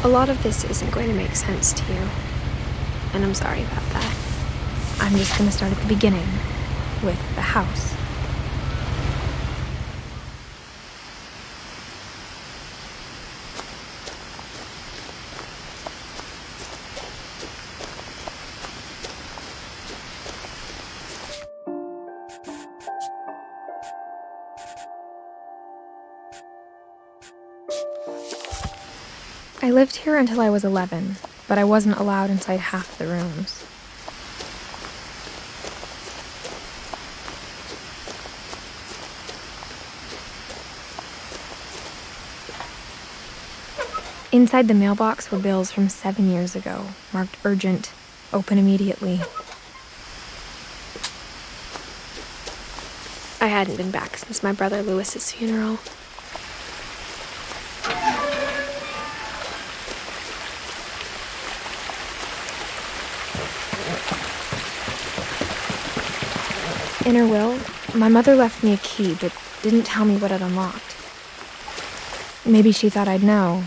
lot of this isn't going to make sense to you, and I'm sorry about that. I'm just going to start at the beginning, with the house. I lived here until I was 11, but I wasn't allowed inside half the rooms. Inside the mailbox were bills from 7 years ago, marked urgent, open immediately. I hadn't been back since my brother Lewis's funeral. In her will, my mother left me a key, but didn't tell me what it unlocked. Maybe she thought I'd know,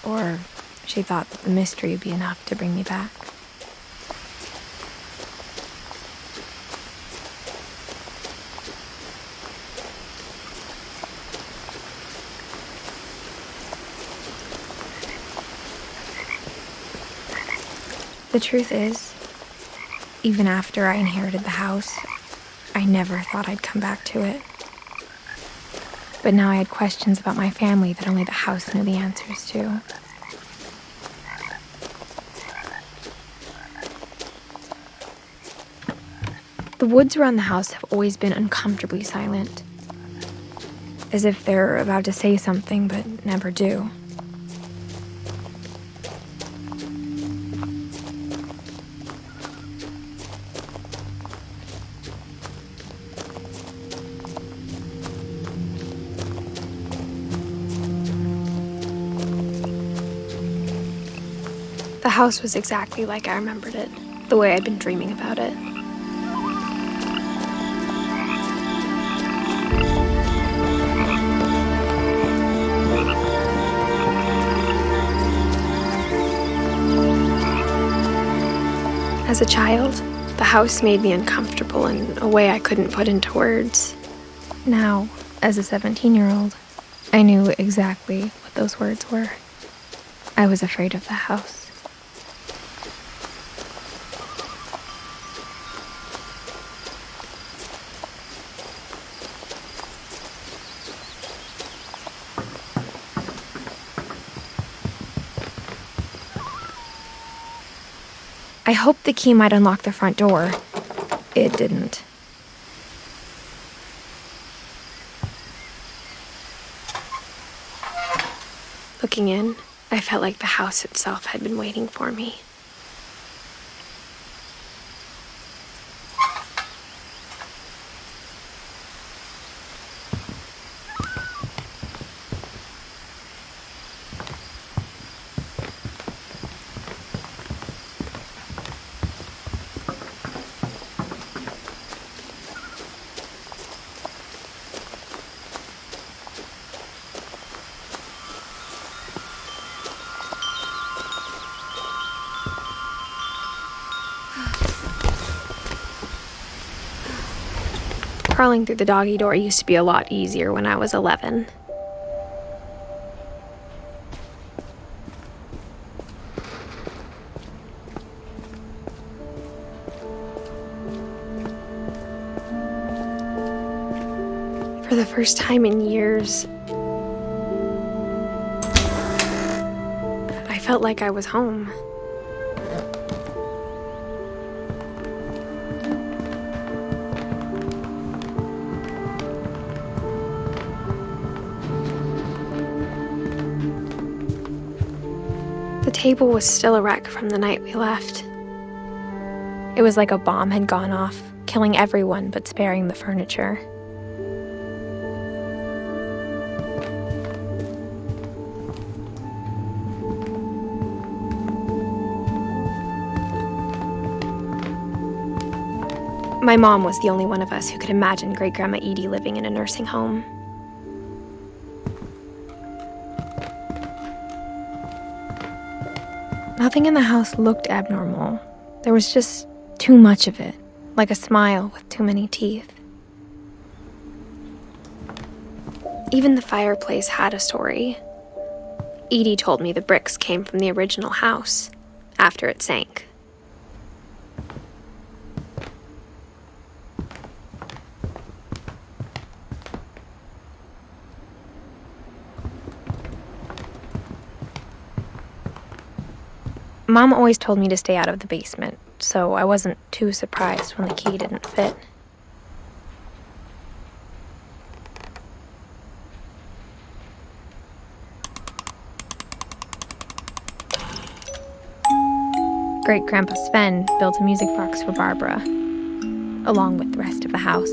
or she thought that the mystery would be enough to bring me back. The truth is, even after I inherited the house, I never thought I'd come back to it. But now I had questions about my family that only the house knew the answers to. The woods around the house have always been uncomfortably silent, as if they're about to say something but never do. The house was exactly like I remembered it, the way I'd been dreaming about it. As a child, the house made me uncomfortable in a way I couldn't put into words. Now, as a 17-year-old, I knew exactly what those words were. I was afraid of the house. I hoped the key might unlock the front door. It didn't. Looking in, I felt like the house itself had been waiting for me. Crawling through the doggy door used to be a lot easier when I was 11. For the first time in years, I felt like I was home. The table was still a wreck from the night we left. It was like a bomb had gone off, killing everyone but sparing the furniture. My mom was the only one of us who could imagine Great-Grandma Edie living in a nursing home. Nothing in the house looked abnormal. There was just too much of it, like a smile with too many teeth. Even the fireplace had a story. Edie told me the bricks came from the original house, after it sank. Mom always told me to stay out of the basement, so I wasn't too surprised when the key didn't fit. Great-Grandpa Sven built a music box for Barbara, along with the rest of the house.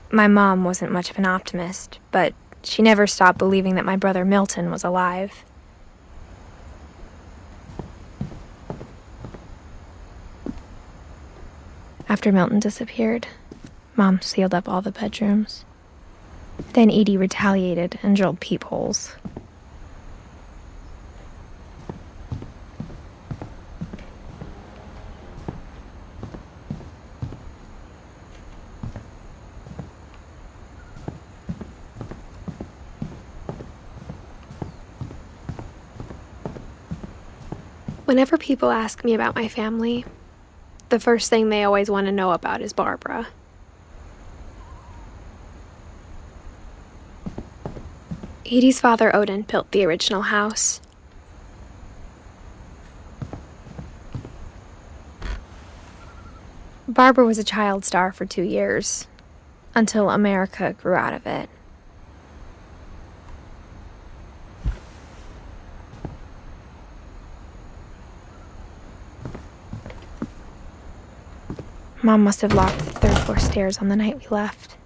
My mom wasn't much of an optimist, but she never stopped believing that my brother Milton was alive. After Milton disappeared, Mom sealed up all the bedrooms. Then Edie retaliated and drilled peepholes. Whenever people ask me about my family, the first thing they always want to know about is Barbara. Edie's father, Odin, built the original house. Barbara was a child star for 2 years, until America grew out of it. Mom must have locked the third-floor stairs on the night we left.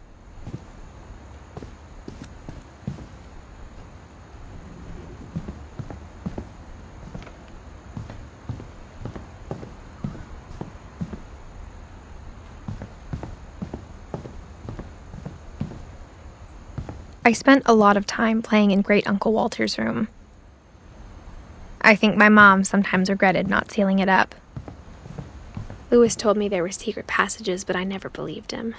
I spent a lot of time playing in Great Uncle Walter's room. I think my mom sometimes regretted not sealing it up. Louis told me there were secret passages, but I never believed him.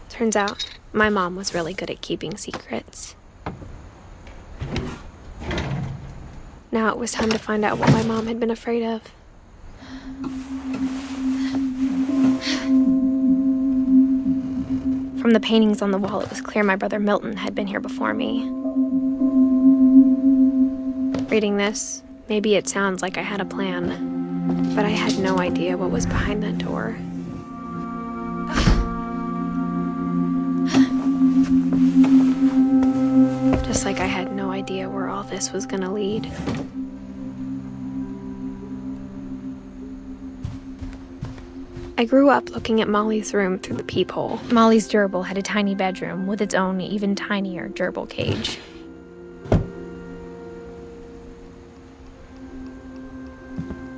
Turns out, my mom was really good at keeping secrets. Now it was time to find out what my mom had been afraid of. From the paintings on the wall, it was clear my brother Milton had been here before me. Reading this, maybe it sounds like I had a plan, but I had no idea what was behind that door. Just like I had no idea where all this was gonna lead. I grew up looking at Molly's room through the peephole. Molly's gerbil had a tiny bedroom with its own even tinier gerbil cage.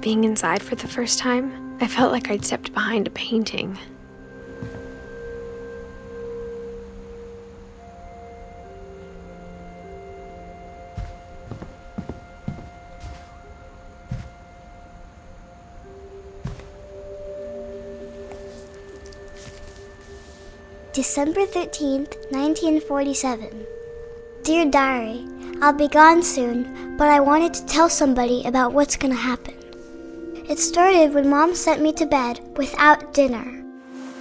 Being inside for the first time, I felt like I'd stepped behind a painting. December 13th, 1947. Dear Diary, I'll be gone soon, but I wanted to tell somebody about what's gonna happen. It started when Mom sent me to bed without dinner.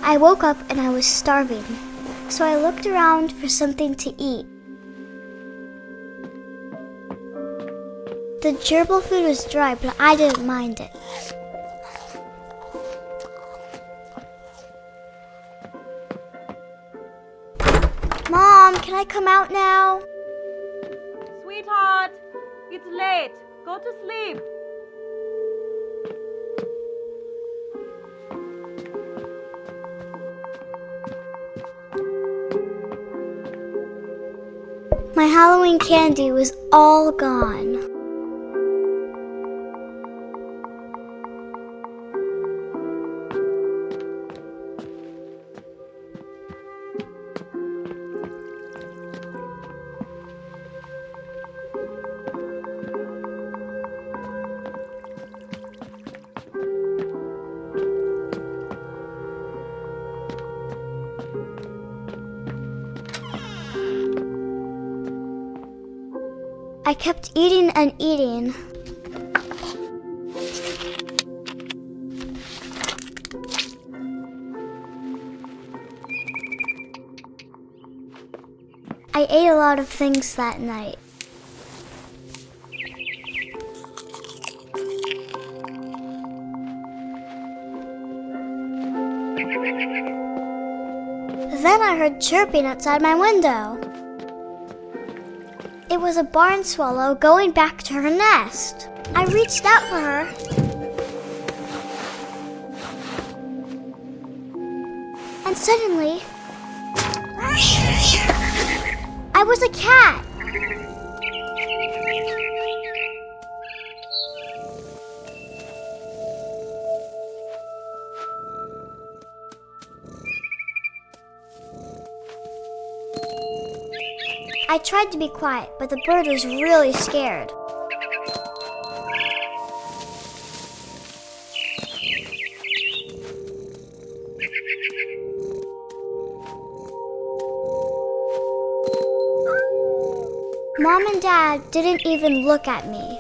I woke up and I was starving, so I looked around for something to eat. The gerbil food was dry, but I didn't mind it. Mom, can I come out now? Sweetheart, it's late. Go to sleep. My Halloween candy was all gone. I kept eating and eating. I ate a lot of things that night. Then I heard chirping outside my window. It was a barn swallow going back to her nest. I reached out for her. And suddenly, I was a cat. I tried to be quiet, but the bird was really scared. Mom and Dad didn't even look at me.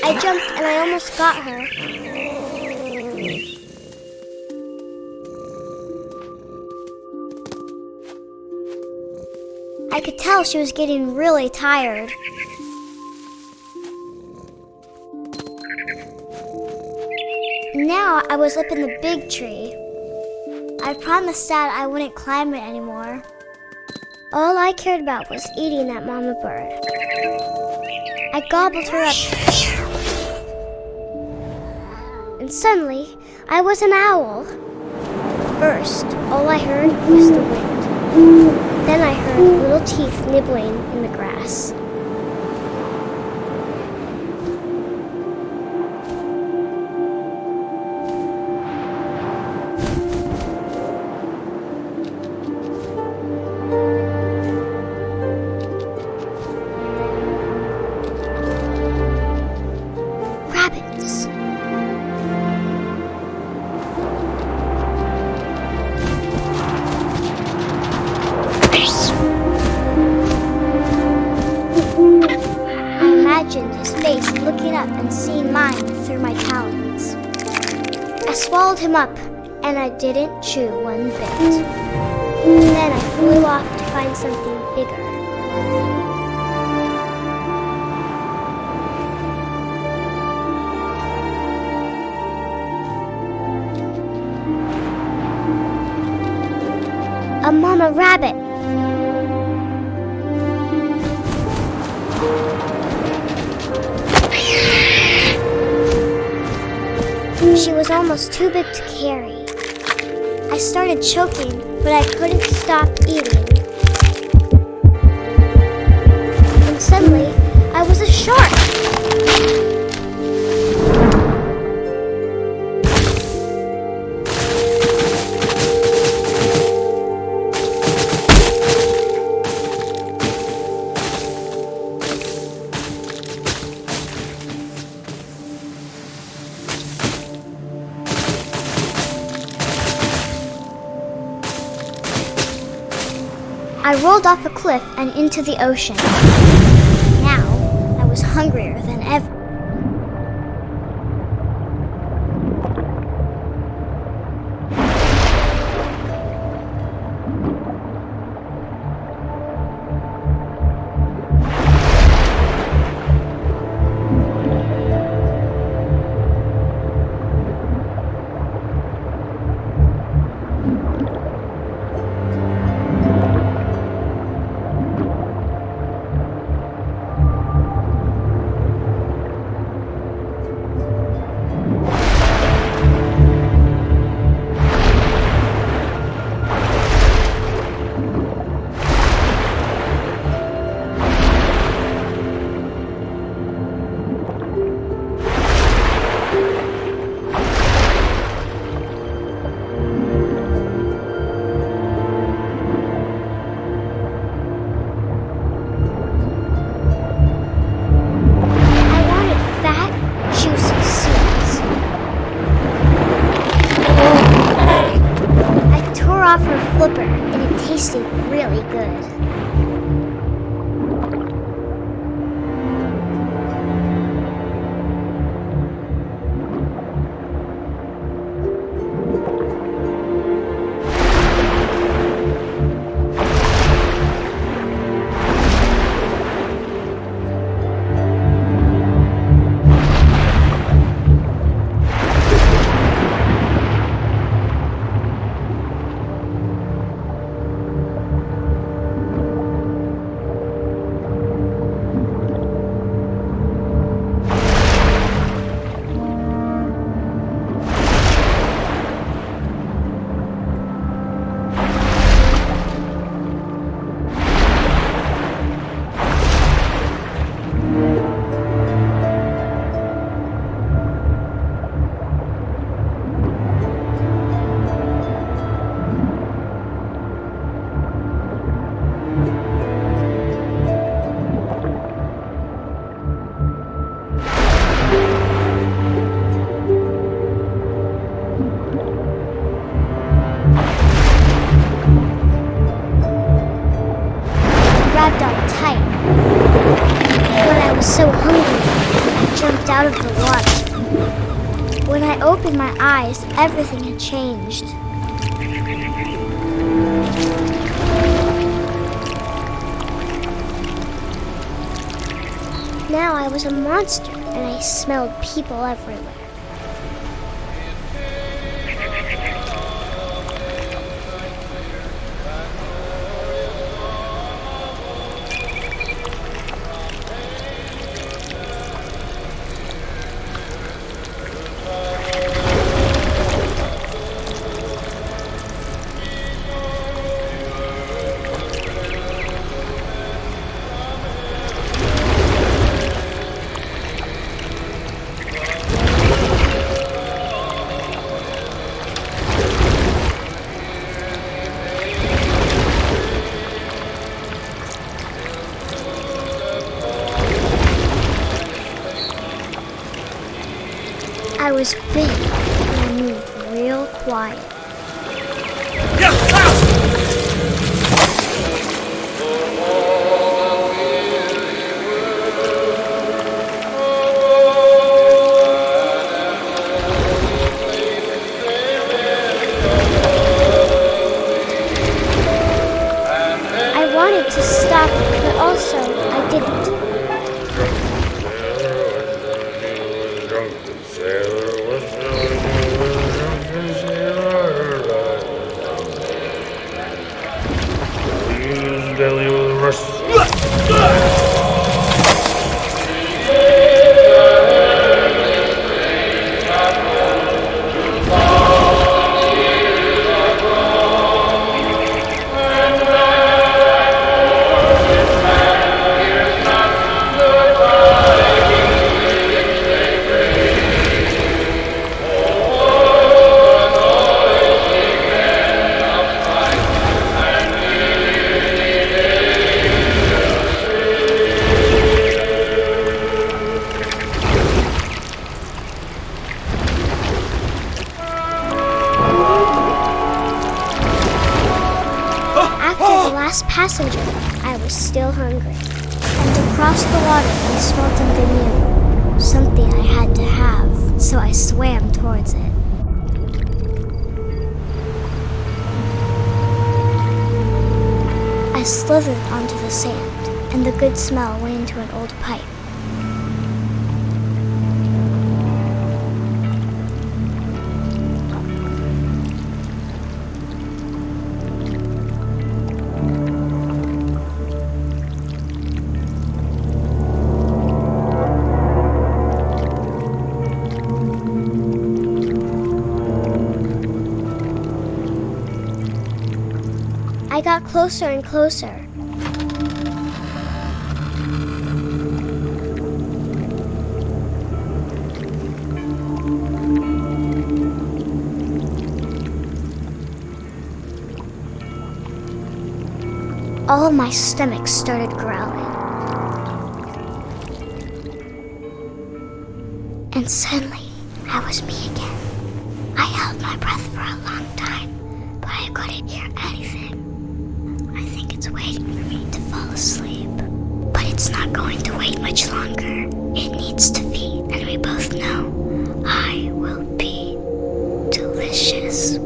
I jumped and I almost got her. I could tell she was getting really tired. Now I was up in the big tree. I promised Dad I wouldn't climb it anymore. All I cared about was eating that mama bird. I gobbled her up. And suddenly, I was an owl. First, all I heard was the wind. Then I heard little teeth nibbling in the grass. Rabbits. I imagined his face looking up and seeing mine through my talons. I swallowed him up, and I didn't chew one bit. Then I flew off to find something bigger. A mama rabbit. She was almost too big to carry. I started choking, but I couldn't stop eating. And suddenly, I was a shark. I rolled off a cliff and into the ocean. Now, was hungrier than ever. Off her flipper, and it tasted really good. Grabbed on tight. When I was so hungry, I jumped out of the water. When I opened my eyes, everything had changed. Now I was a monster, and I smelled people everywhere. I was big, and I moved real quiet. I wanted to stop, but also I didn't. Sailor was drunk, and sailor was drunk, and sailor And across the water I smelled something new, something I had to have, so I swam towards it. I slithered onto the sand, and the good smell went into an old pipe. I got closer and closer. All my stomach started growling. And suddenly, I was me again. I held my breath for a long time, but I couldn't hear anything. I think it's waiting for me to fall asleep. But it's not going to wait much longer. It needs to feed, and we both know I will be delicious.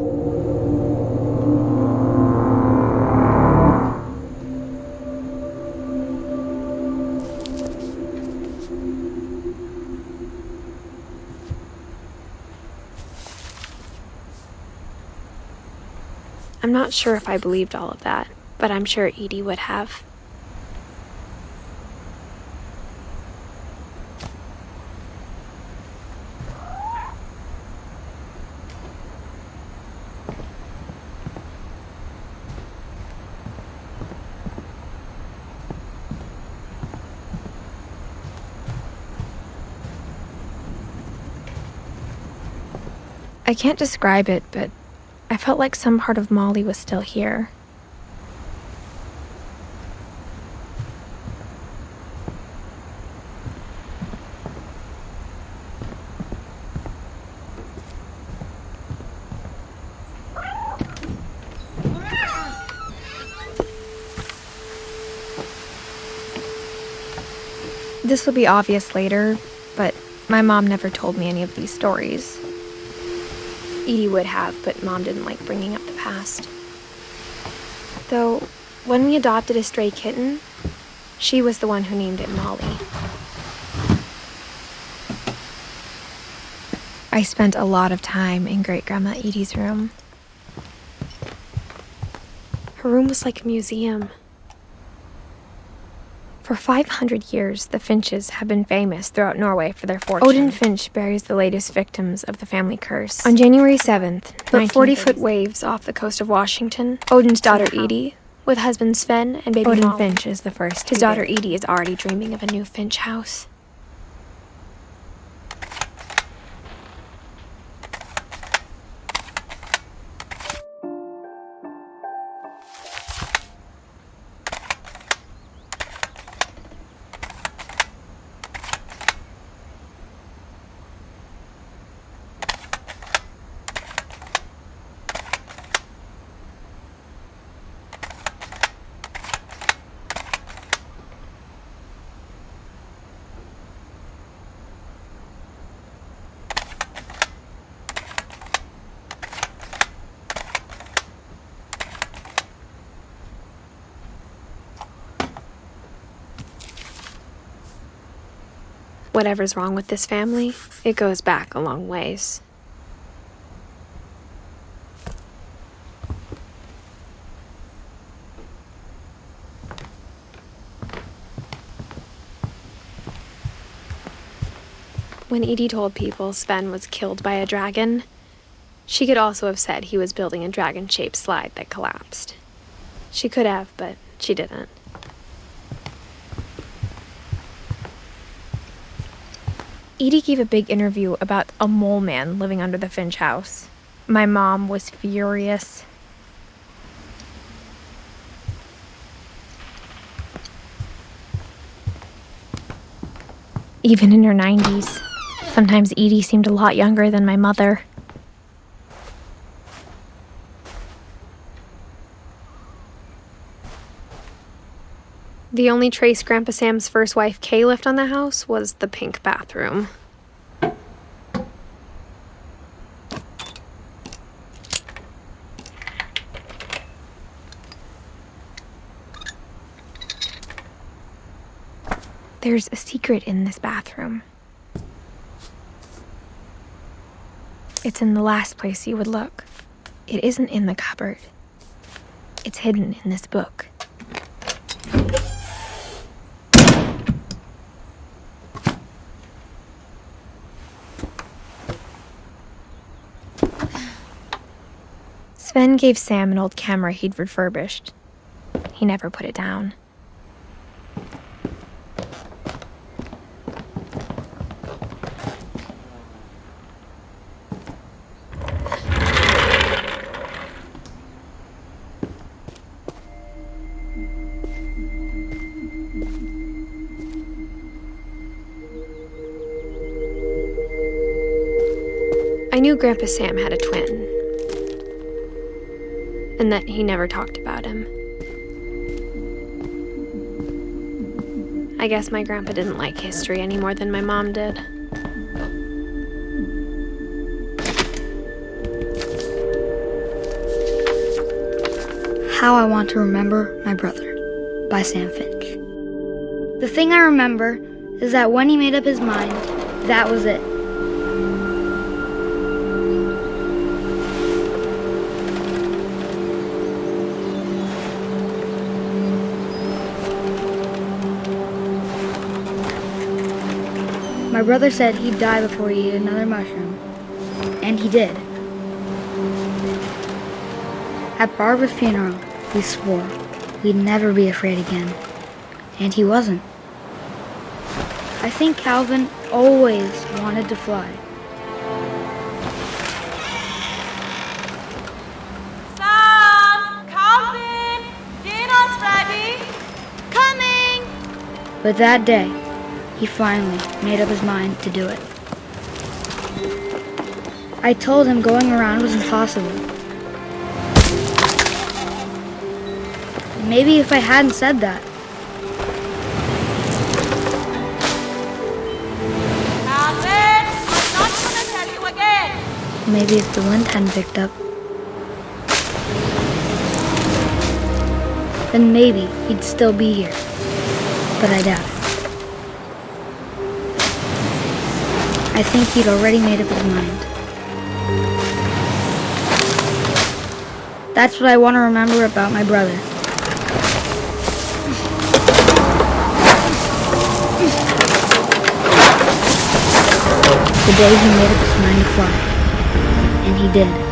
I'm not sure if I believed all of that, but I'm sure Edie would have. I can't describe it, but I felt like some part of Molly was still here. This will be obvious later, but my mom never told me any of these stories. Edie would have, but Mom didn't like bringing up the past. Though, when we adopted a stray kitten, she was the one who named it Molly. I spent a lot of time in Great-Grandma Edie's room. Her room was like a museum. For 500 years, the Finches have been famous throughout Norway for their fortune. Odin Finch buries the latest victims of the family curse. On January 7th, but 40-foot waves off the coast of Washington, Odin's daughter Edie, with husband Sven and baby Odin Finch is the first. His daughter Edie is already dreaming of a new Finch house. Whatever's wrong with this family, it goes back a long ways. When Edie told people Sven was killed by a dragon, she could also have said he was building a dragon-shaped slide that collapsed. She could have, but she didn't. Edie gave a big interview about a mole man living under the Finch house. My mom was furious. Even in her 90s, sometimes Edie seemed a lot younger than my mother. The only trace Grandpa Sam's first wife, Kay, left on the house was the pink bathroom. There's a secret in this bathroom. It's in the last place you would look. It isn't in the cupboard. It's hidden in this book. Sven gave Sam an old camera he'd refurbished. He never put it down. I knew Grandpa Sam had a twin, and that he never talked about him. I guess my grandpa didn't like history any more than my mom did. How I Want to Remember My Brother by Sam Finch. The thing I remember is that when he made up his mind, that was it. My brother said he'd die before he ate another mushroom, and he did. At Barbara's funeral, we swore we'd never be afraid again, and he wasn't. I think Calvin always wanted to fly. Sam! Calvin! Dinner's ready! Coming! But that day, he finally made up his mind to do it. I told him going around was impossible. Maybe if I hadn't said that. Calvin! I'm not gonna tell you again! Maybe if the wind hadn't picked up, then maybe he'd still be here. But I doubt it. I think he'd already made up his mind. That's what I want to remember about my brother. The day he made up his mind to fly. And he did.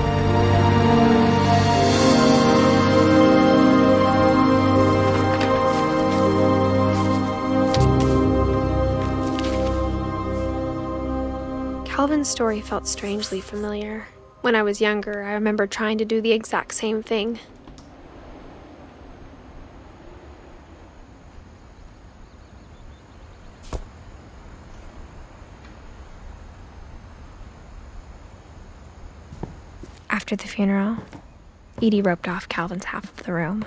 Calvin's story felt strangely familiar. When I was younger, I remember trying to do the exact same thing. After the funeral, Edie roped off Calvin's half of the room.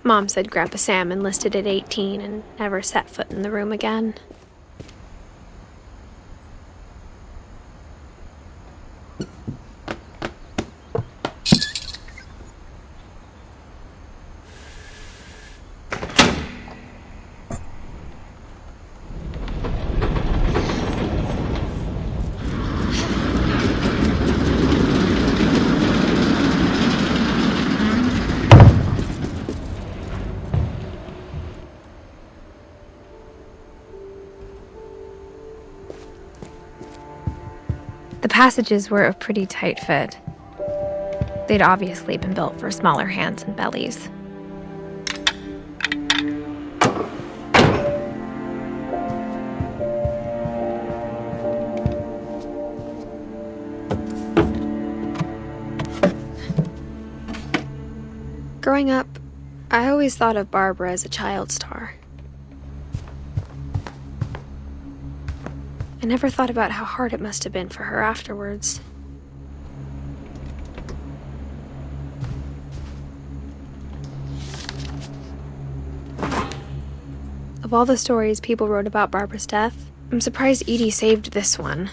Mom said Grandpa Sam enlisted at 18 and never set foot in the room again. The passages were a pretty tight fit. They'd obviously been built for smaller hands and bellies. Growing up, I always thought of Barbara as a child star. I never thought about how hard it must have been for her afterwards. Of all the stories people wrote about Barbara's death, I'm surprised Edie saved this one.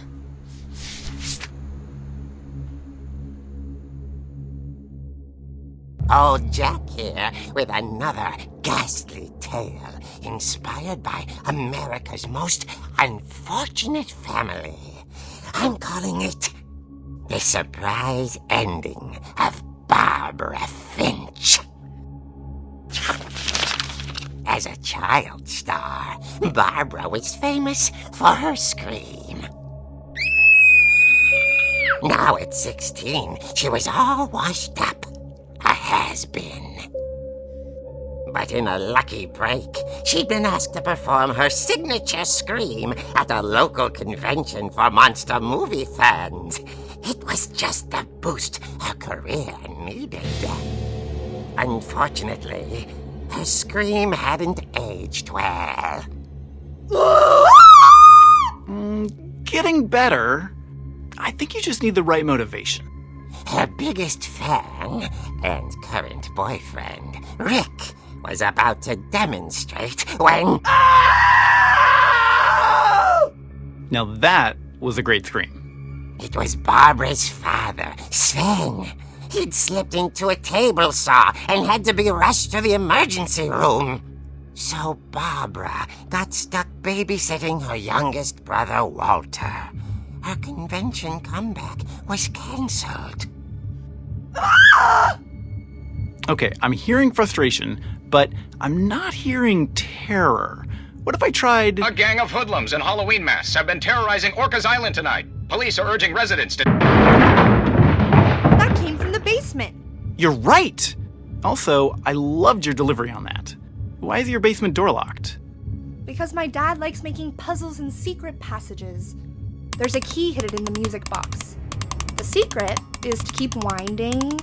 Old Jack here with another ghastly tale inspired by America's most unfortunate family. I'm calling it The Surprise Ending of Barbara Finch. As a child star, Barbara was famous for her scream. Now at 16, she was all washed up. A has-been. But in a lucky break, she'd been asked to perform her signature scream at a local convention for monster movie fans. It was just the boost her career needed. Unfortunately, her scream hadn't aged well. Getting better. I think you just need the right motivation. Her biggest fan and current boyfriend, Rick, was about to demonstrate when... Now that was a great scream. It was Barbara's father, Sven. He'd slipped into a table saw and had to be rushed to the emergency room. So Barbara got stuck babysitting her youngest brother, Walter. Her convention comeback was cancelled. Okay, I'm hearing frustration, but I'm not hearing terror. What if I tried... A gang of hoodlums in Halloween masks have been terrorizing Orcas Island tonight. Police are urging residents to... That came from the basement. You're right! Also, I loved your delivery on that. Why is your basement door locked? Because my dad likes making puzzles and secret passages. There's a key hidden in the music box. The secret is to keep winding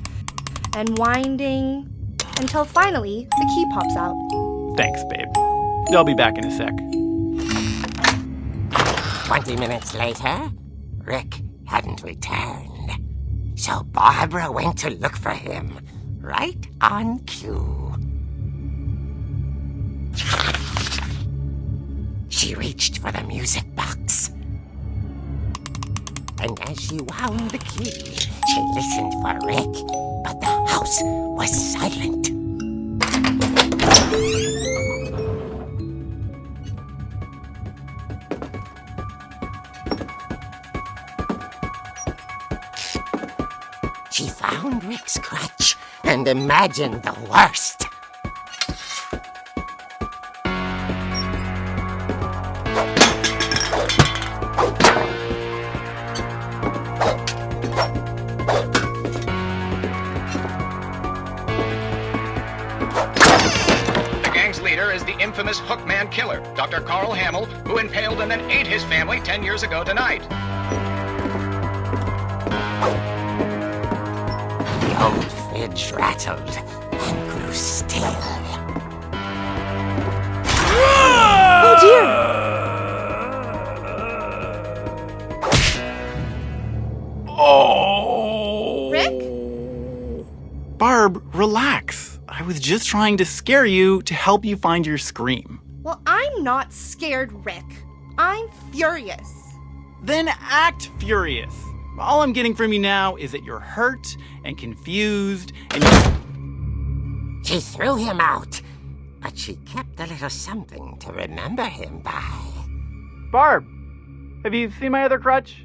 and winding until finally the key pops out. Thanks, babe. I'll be back in a sec. 20 minutes later, Rick hadn't returned. So Barbara went to look for him, right on cue. She reached for the music box. And as she wound the key, she listened for Rick, but the house was silent. She found Rick's crutch and imagined the worst. Infamous Hookman killer, Dr. Carl Hamill, who impaled and then ate his family 10 years ago tonight. The old fridge rattled and grew still. Oh dear! Oh! Rick? Barb, relax. I was just trying to scare you to help you find your scream. Well, I'm not scared, Rick. I'm furious. Then act furious. All I'm getting from you now is that you're hurt and confused and She threw him out, but she kept a little something to remember him by. Barb, have you seen my other crutch?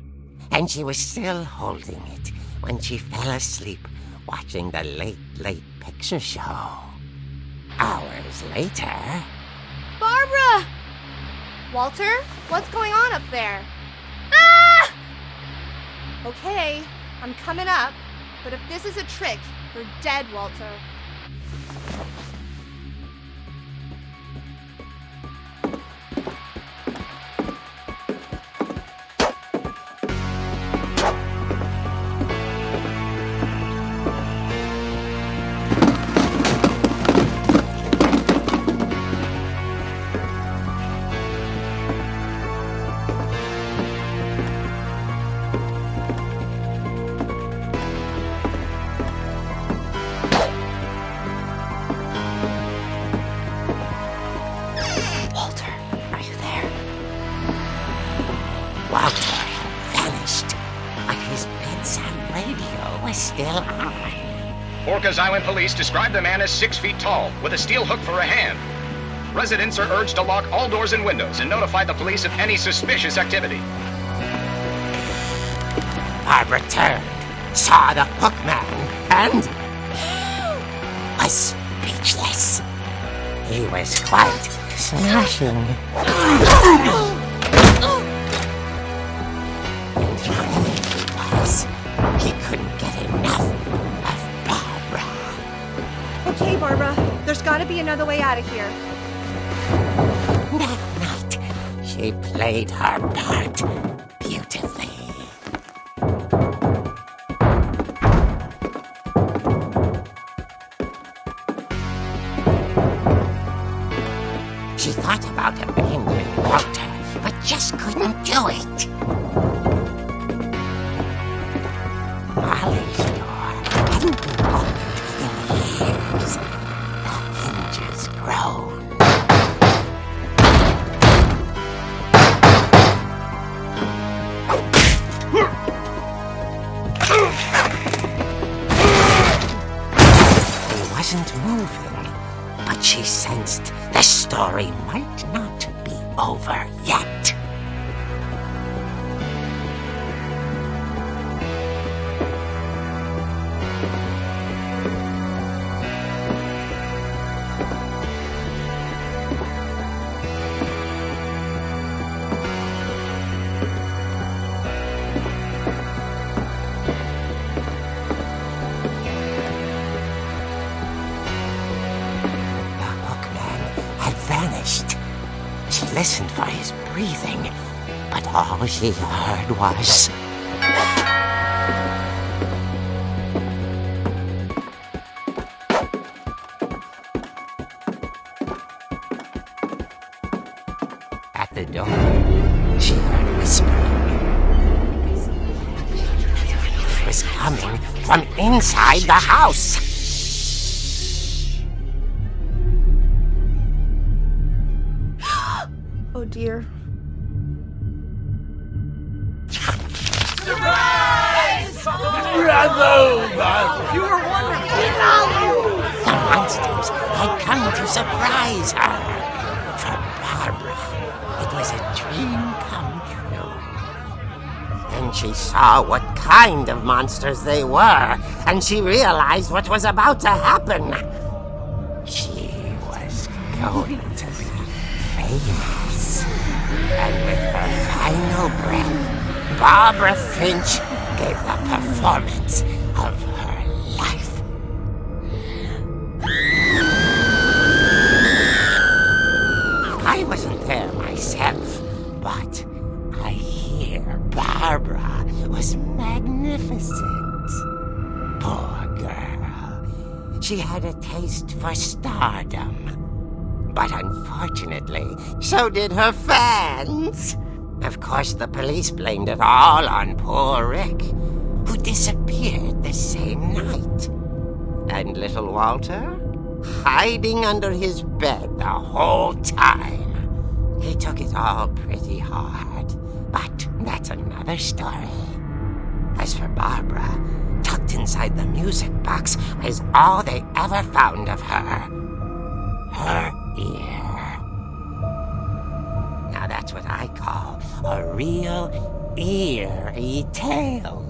And she was still holding it when she fell asleep watching the Late Picture Show. Hours later... Barbara! Walter, what's going on up there? Ah! Okay, I'm coming up, but if this is a trick, you're dead, Walter. Island police describe the man as 6 feet tall, with a steel hook for a hand. Residents are urged to lock all doors and windows and notify the police of any suspicious activity. Barbara turned, saw the hook man, and was speechless. He was quite smashing. And he was. He couldn't get enough of Barbara. Okay, Barbara, there's gotta be another way out of here. That night, she played her part beautifully. She thought about abandoning Walter, but just couldn't do it. Molly's door hadn't been opened in years. The hinges groaned. He wasn't moving, but she sensed the story might not be over yet. Vanished. She listened for his breathing, but all she heard was... At the door, she heard whispering. It was coming from inside the house. Oh dear. You were wonderful. The monsters had come to surprise her. For Barbara, it was a dream come true. Then she saw what kind of monsters they were, and she realized what was about to happen. She was going to be famous. And with her final breath, Barbara Finch gave the performance of her life. I wasn't there myself, but I hear Barbara was magnificent. Poor girl. She had a taste for stardom. But unfortunately, so did her fans. Of course, the police blamed it all on poor Rick, who disappeared the same night. And little Walter, hiding under his bed the whole time. He took it all pretty hard, but that's another story. As for Barbara, tucked inside the music box was all they ever found of her. Her ear. Now that's what I call a real eerie tale.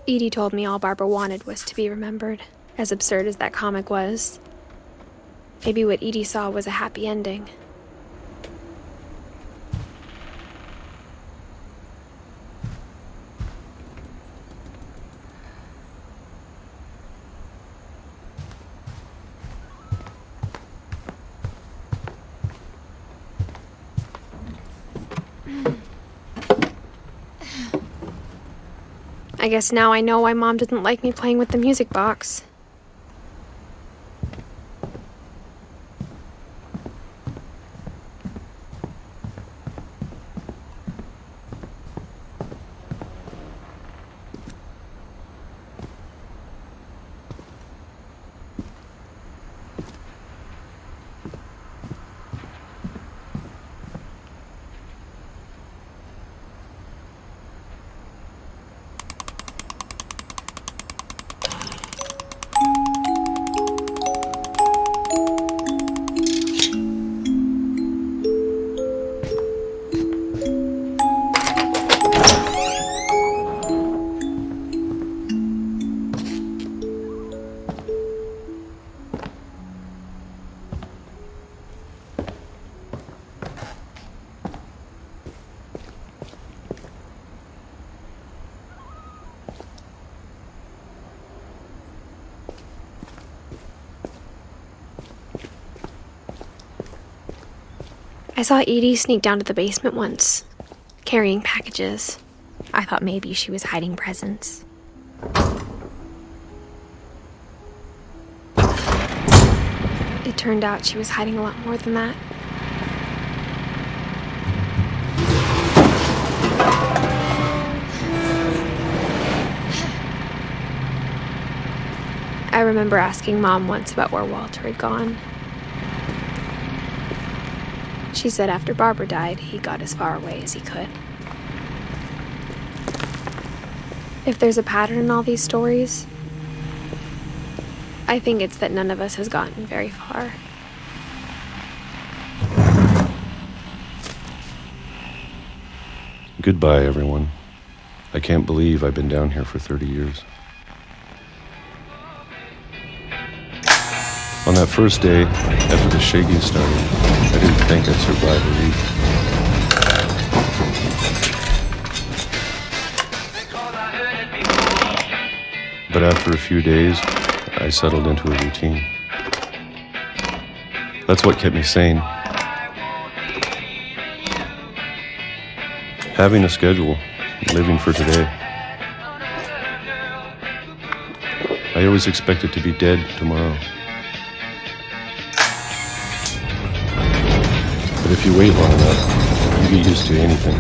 Edie told me all Barbara wanted was to be remembered, as absurd as that comic was. Maybe what Edie saw was a happy ending. I guess now I know why Mom didn't like me playing with the music box. I saw Edie sneak down to the basement once, carrying packages. I thought maybe she was hiding presents. It turned out she was hiding a lot more than that. I remember asking Mom once about where Walter had gone. She said after Barbara died, he got as far away as he could. If there's a pattern in all these stories, I think it's that none of us has gotten very far. Goodbye, everyone. I can't believe I've been down here for 30 years. On that first day, after the shaking started, I didn't think I'd survive a week. But after a few days, I settled into a routine. That's what kept me sane. Having a schedule, living for today. I always expected to be dead tomorrow. But if you wait long enough, you get used to anything.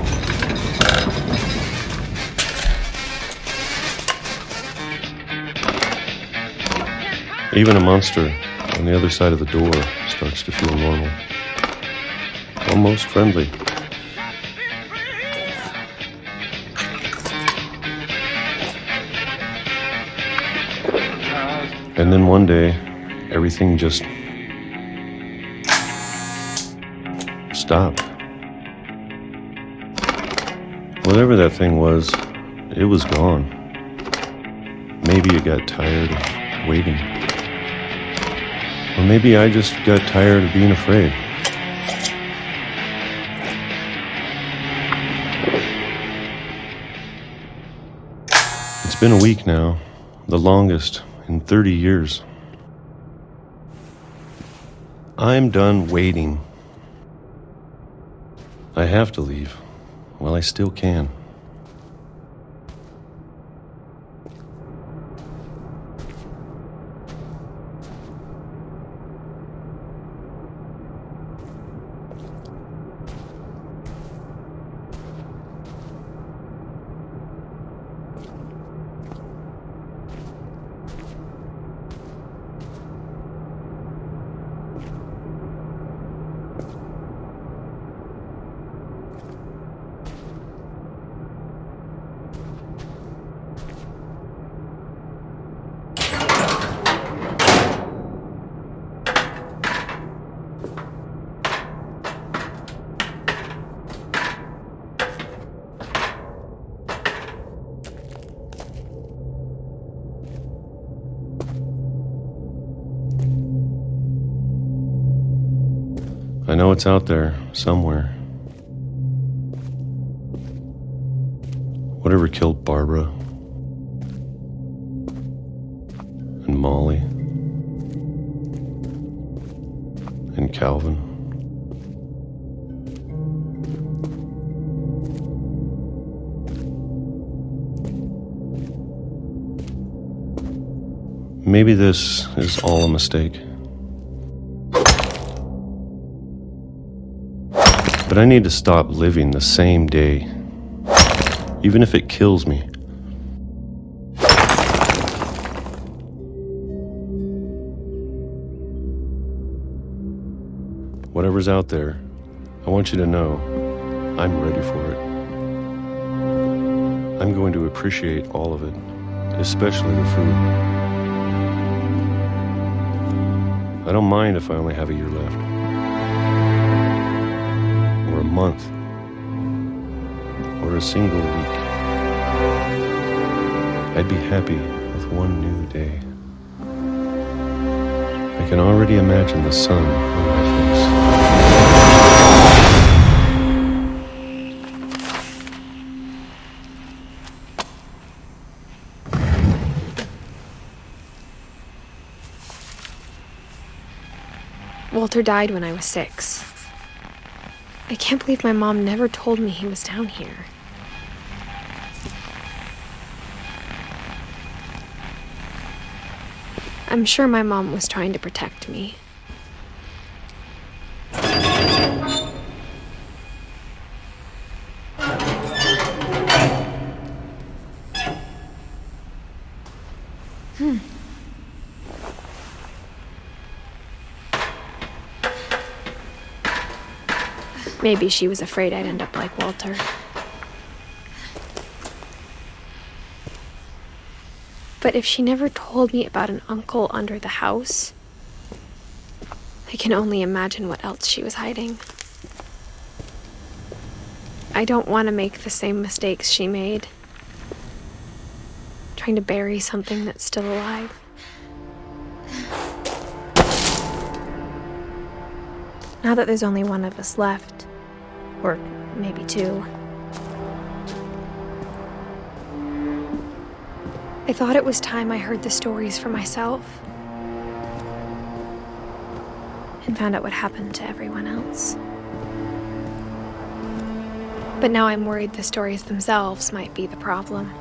Even a monster on the other side of the door starts to feel normal. Almost friendly. And then one day, everything just stopped. Whatever that thing was, it was gone. Maybe it got tired of waiting. Or maybe I just got tired of being afraid. It's been a week now, the longest in 30 years. I'm done waiting. I have to leave while I still can. I know it's out there, somewhere. Whatever killed Barbara and Molly and Calvin. Maybe this is all a mistake. But I need to stop living the same day, even if it kills me. Whatever's out there, I want you to know I'm ready for it. I'm going to appreciate all of it, especially the food. I don't mind if I only have a year left. Or a month, or a single week. I'd be happy with one new day. I can already imagine the sun on my Walter died when I was 6. I can't believe my mom never told me he was down here. I'm sure my mom was trying to protect me. Maybe she was afraid I'd end up like Walter. But if she never told me about an uncle under the house, I can only imagine what else she was hiding. I don't want to make the same mistakes she made, trying to bury something that's still alive. Now that there's only one of us left, or maybe two, I thought it was time I heard the stories for myself and found out what happened to everyone else. But now I'm worried the stories themselves might be the problem.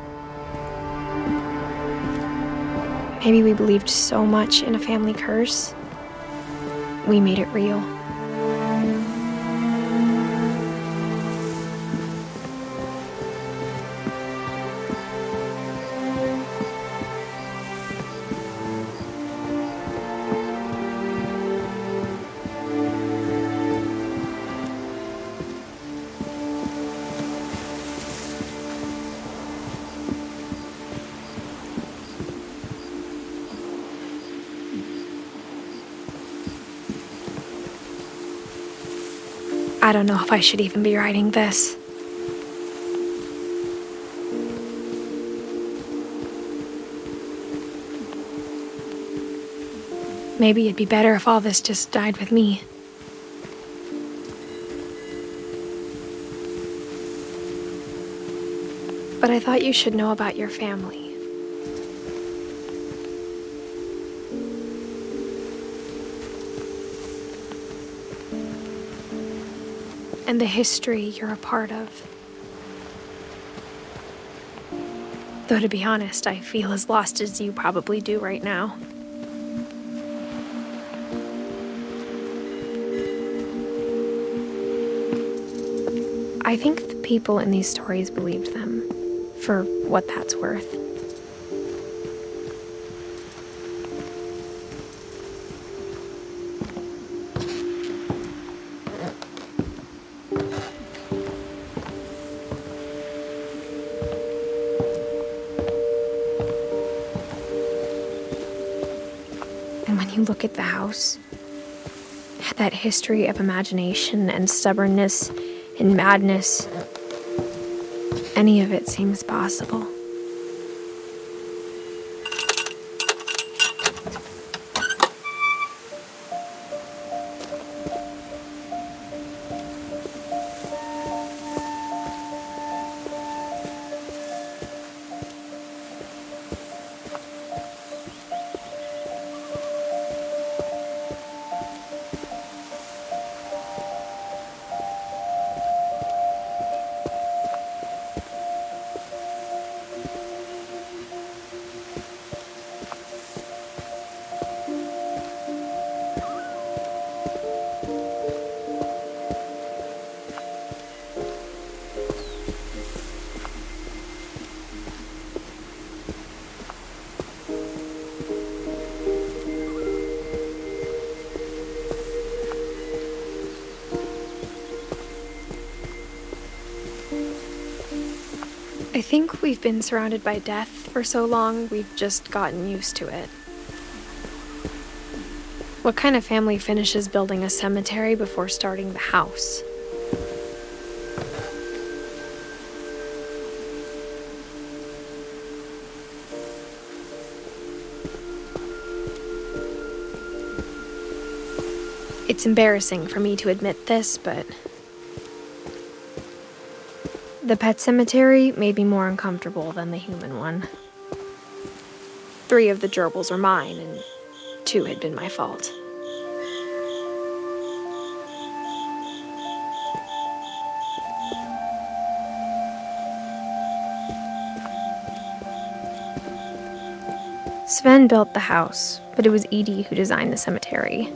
Maybe we believed so much in a family curse, we made it real. I don't know if I should even be writing this. Maybe it'd be better if all this just died with me. But I thought you should know about your family. And the history you're a part of. Though to be honest, I feel as lost as you probably do right now. I think the people in these stories believed them, for what that's worth. And when you look at the house, that history of imagination and stubbornness and madness, any of it seems possible. I think we've been surrounded by death for so long, we've just gotten used to it. What kind of family finishes building a cemetery before starting the house? It's embarrassing for me to admit this, but the pet cemetery made me more uncomfortable than the human one. 3 of the gerbils are mine, and 2 had been my fault. Sven built the house, but it was Edie who designed the cemetery.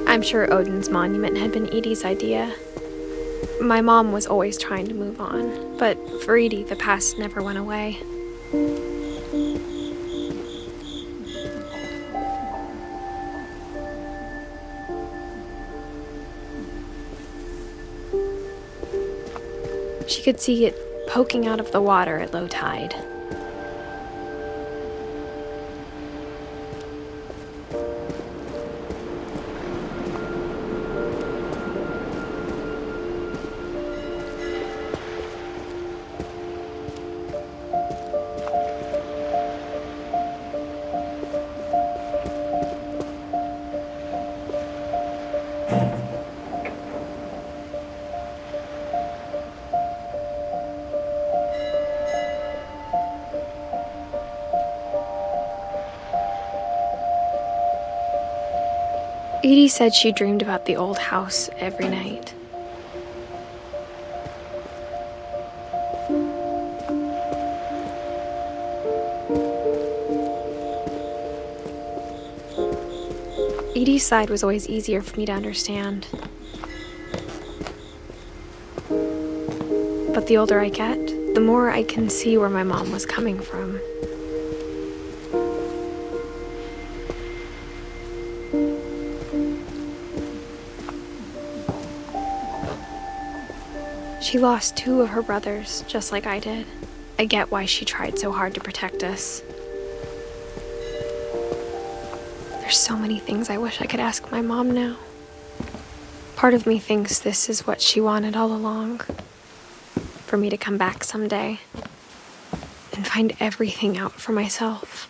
I'm sure Odin's monument had been Edie's idea. My mom was always trying to move on, but for Edie, the past never went away. She could see it poking out of the water at low tide. Edie said she dreamed about the old house every night. Edie's side was always easier for me to understand. But the older I get, the more I can see where my mom was coming from. She lost 2 of her brothers, just like I did. I get why she tried so hard to protect us. There's so many things I wish I could ask my mom now. Part of me thinks this is what she wanted all along. For me to come back someday and find everything out for myself.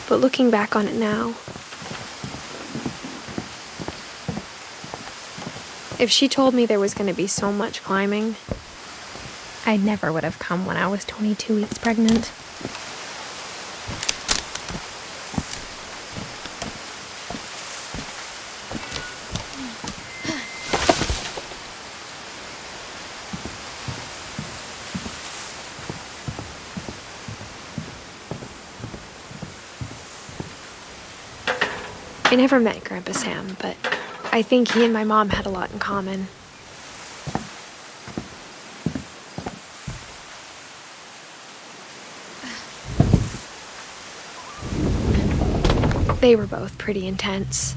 But looking back on it now, if she told me there was going to be so much climbing, I never would have come when I was 22 weeks pregnant. I never met Grandpa Sam, but I think he and my mom had a lot in common. They were both pretty intense.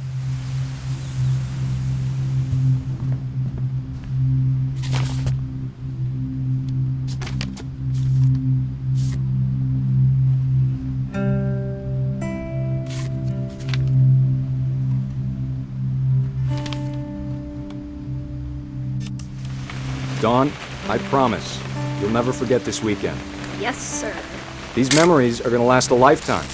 Dawn, I promise, you'll never forget this weekend. Yes, sir. These memories are gonna last a lifetime.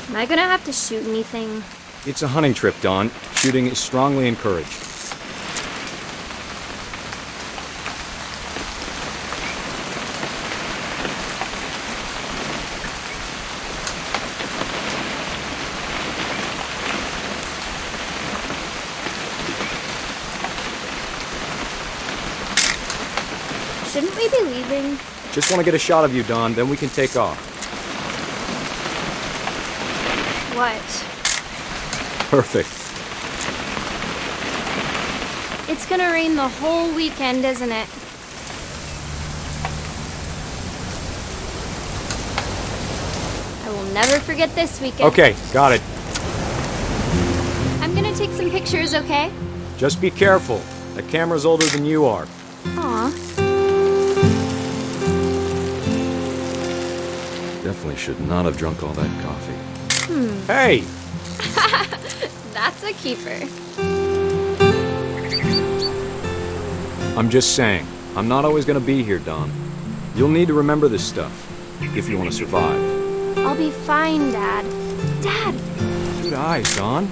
Am I gonna have to shoot anything? It's a hunting trip, Dawn. Shooting is strongly encouraged. Shouldn't we be leaving? Just want to get a shot of you, Dawn, then we can take off. What? Perfect. It's gonna rain the whole weekend, isn't it? I will never forget this weekend. Okay, got it. I'm gonna take some pictures, okay? Just be careful. The camera's older than you are. Aw. Definitely should not have drunk all that coffee. Hey! That's a keeper. I'm just saying, I'm not always gonna be here, Dawn. You'll need to remember this stuff, if you want to survive. I'll be fine, Dad. Dad! Good eyes, Dawn.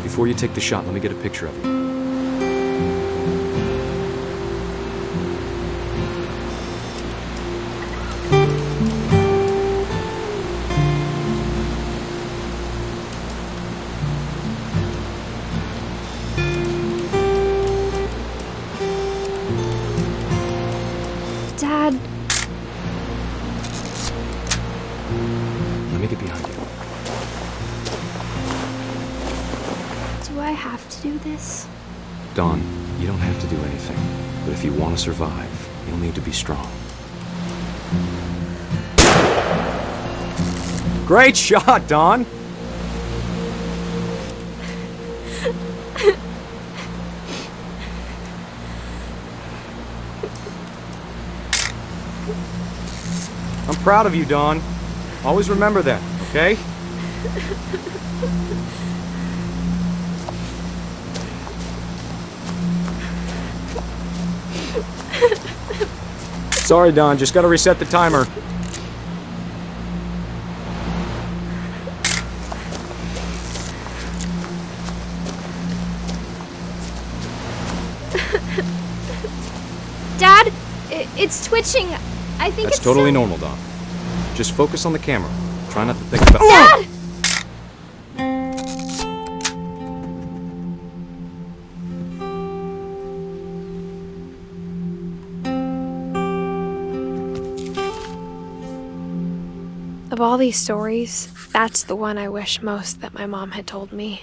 Before you take the shot, let me get a picture of you. Dad, Let me get behind you. do I have to do this? Dawn, you don't have to do anything. But if you want to survive, you'll need to be strong. Great shot, Dawn! I'm proud of you, Dawn. Always remember that, okay? Sorry, Dawn. Just gotta reset the timer. Dad, it's twitching. I think That's it's totally so- normal, Dawn. Just focus on the camera. Try not to think about— Dad! Of all these stories, that's the one I wish most that my mom had told me.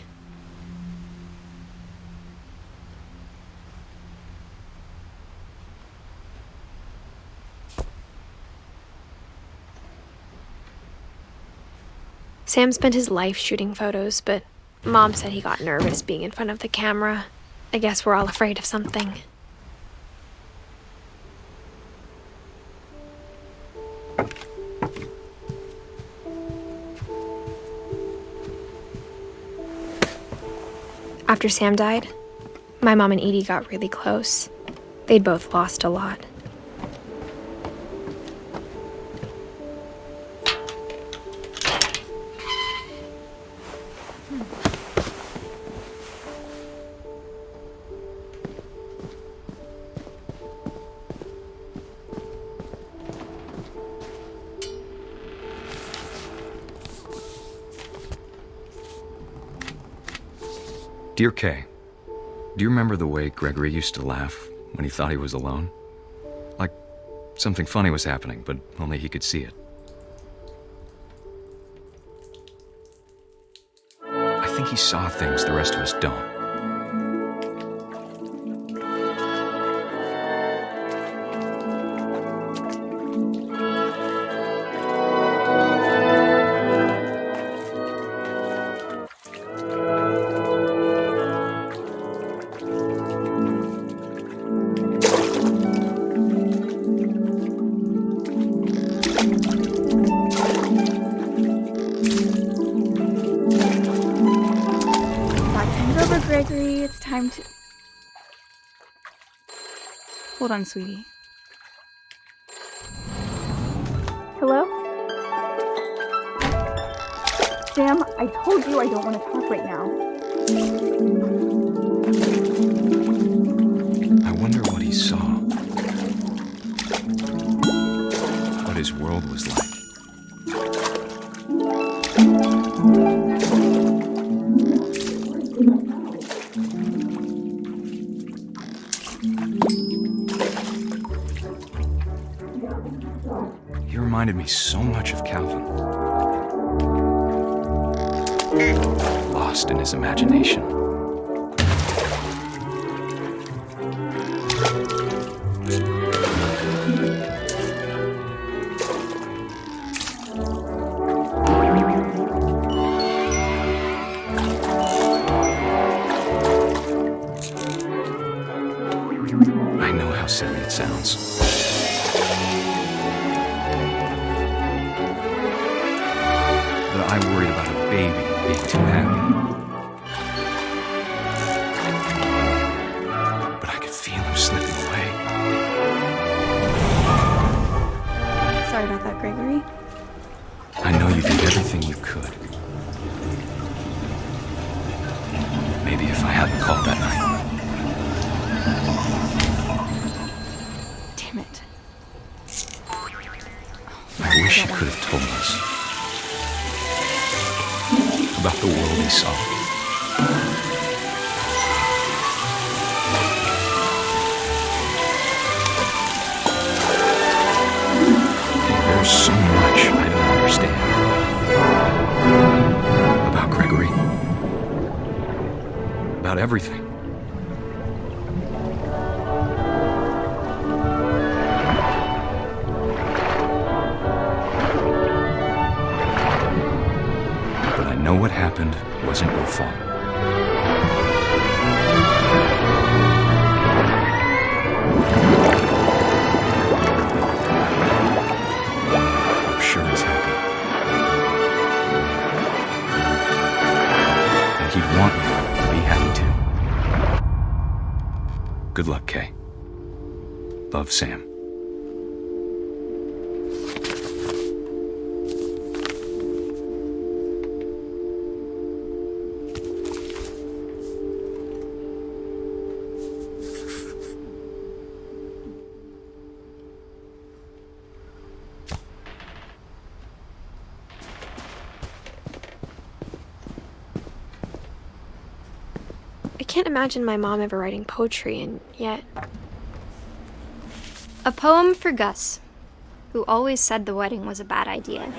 Sam spent his life shooting photos, but Mom said he got nervous being in front of the camera. I guess we're all afraid of something. After Sam died, my mom and Edie got really close. They'd both lost a lot. Dear Kay, do you remember the way Gregory used to laugh when he thought he was alone? Something funny was happening, but only he could see it. I think he saw things the rest of us don't. Gregory, it's time to... Hold on, sweetie. Hello? Sam, I told you I don't want to talk right now. I wonder what he saw. What his world was like. He reminded me so much of Calvin. Lost in his imagination. I know how silly it sounds. I worried about a baby being too happy. But I could feel him slipping away. Sorry about that, Gregory. I know you did everything you could. Maybe if I hadn't called that night. Damn it. I wish he could have told us. About the world he saw. There's so much I don't understand. About Gregory. About everything. I know what happened wasn't your fault. I'm sure he's happy. And he'd want you to be happy too. Good luck, Kay. Love, Sam. I can't imagine my mom ever writing poetry, and yet... A poem for Gus, who always said the wedding was a bad idea.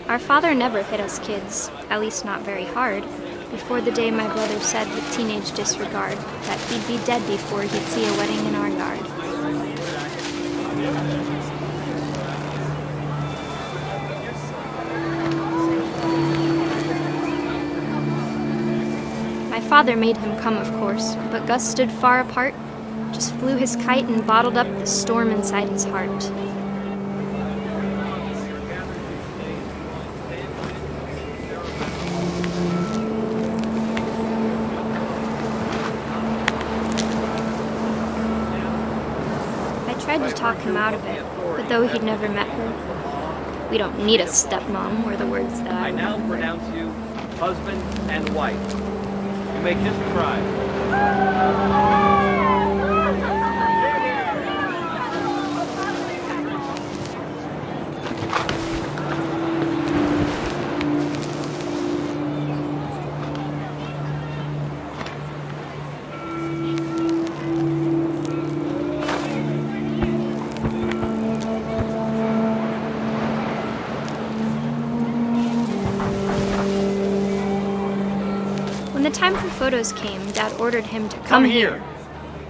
Our father never hit us kids, at least not very hard, before the day my brother said with teenage disregard that he'd be dead before he'd see a wedding in our yard. My father made him come, of course, but Gus stood far apart, just flew his kite and bottled up the storm inside his heart. I tried to talk him out of it, but though he'd never met her, "We don't need a stepmom," were the words that I now pronounce you husband and wife. You may kiss the bride. time for photos came, Dad ordered him to come here.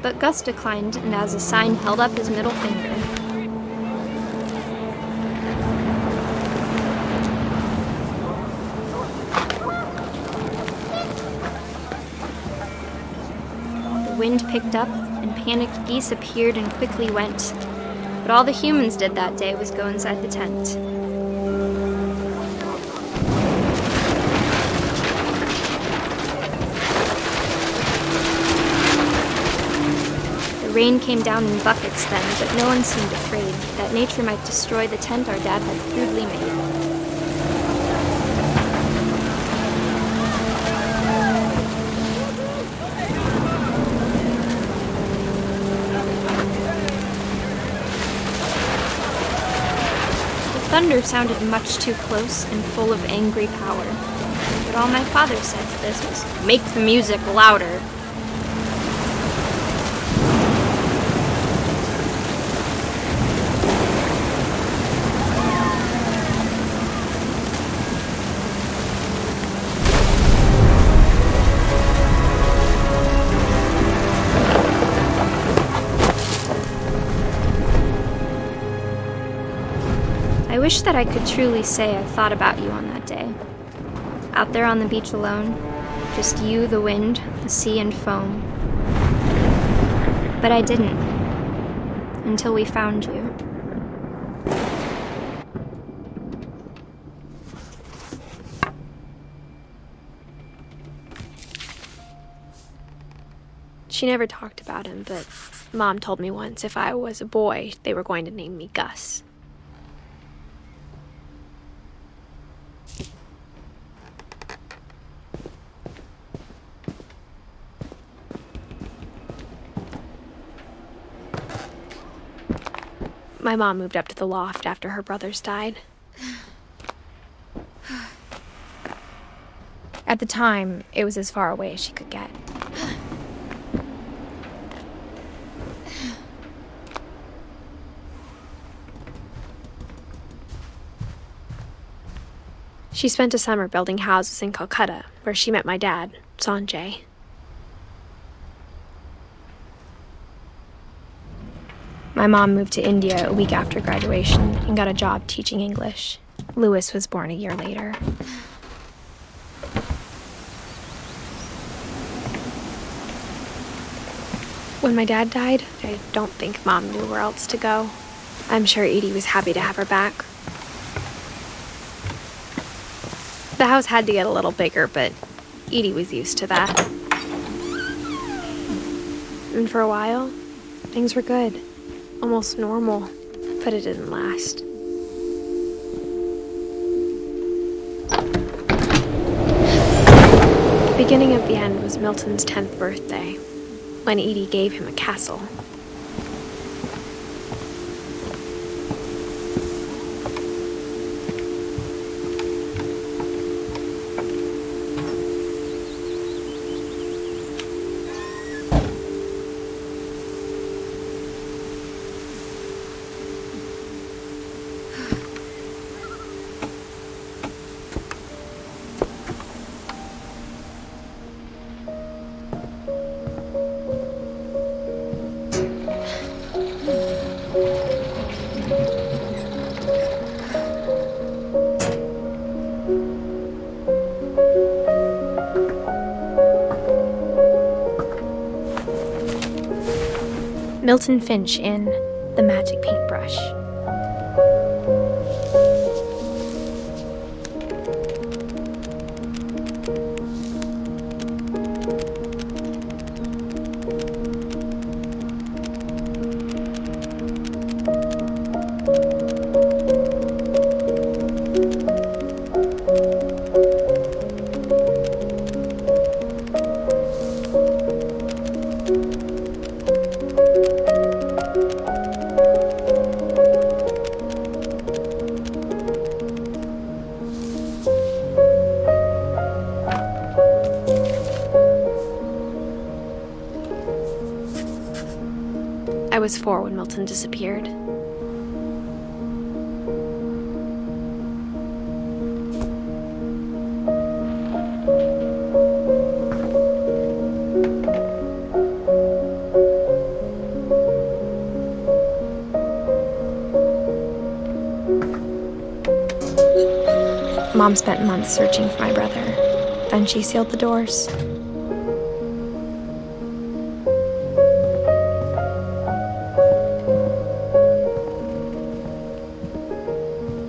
But Gus declined, and as a sign held up his middle finger. The wind picked up, and panicked geese appeared and quickly went. But all the humans did that day was go inside the tent. The rain came down in buckets then, but no one seemed afraid that nature might destroy the tent our dad had crudely made. The thunder sounded much too close and full of angry power. But all my father said to this was, "Make the music louder." I wish that I could truly say I thought about you on that day. Out there on the beach alone, just you, the wind, the sea, and foam. But I didn't, until we found you. She never talked about him, but Mom told me once if I was a boy, they were going to name me Gus. My mom moved up to the loft after her brothers died. At the time, it was as far away as she could get. She spent a summer building houses in Calcutta, where she met my dad, Sanjay. My mom moved to India a week after graduation and got a job teaching English. Louis was born a year later. When my dad died, I don't think Mom knew where else to go. I'm sure Edie was happy to have her back. The house had to get a little bigger, but Edie was used to that. And for a while, things were good. Almost normal, but it didn't last. The beginning of the end was Milton's 10th birthday, when Edie gave him a castle. Milton Finch in The Magic Paintbrush. I was 4 when Milton disappeared. Mom spent months searching for my brother. Then she sealed the doors.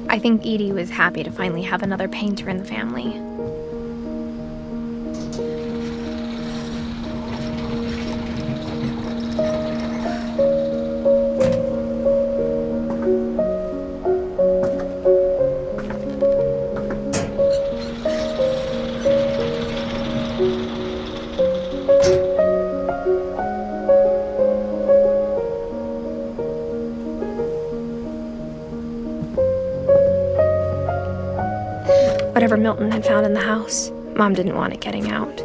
I think Edie was happy to finally have another painter in the family. Whatever Milton had found in the house, Mom didn't want it getting out.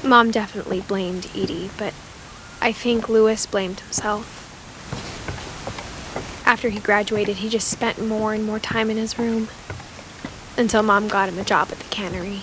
Mom definitely blamed Edie, but I think Louis blamed himself. After he graduated, he just spent more and more time in his room, until Mom got him a job at the cannery.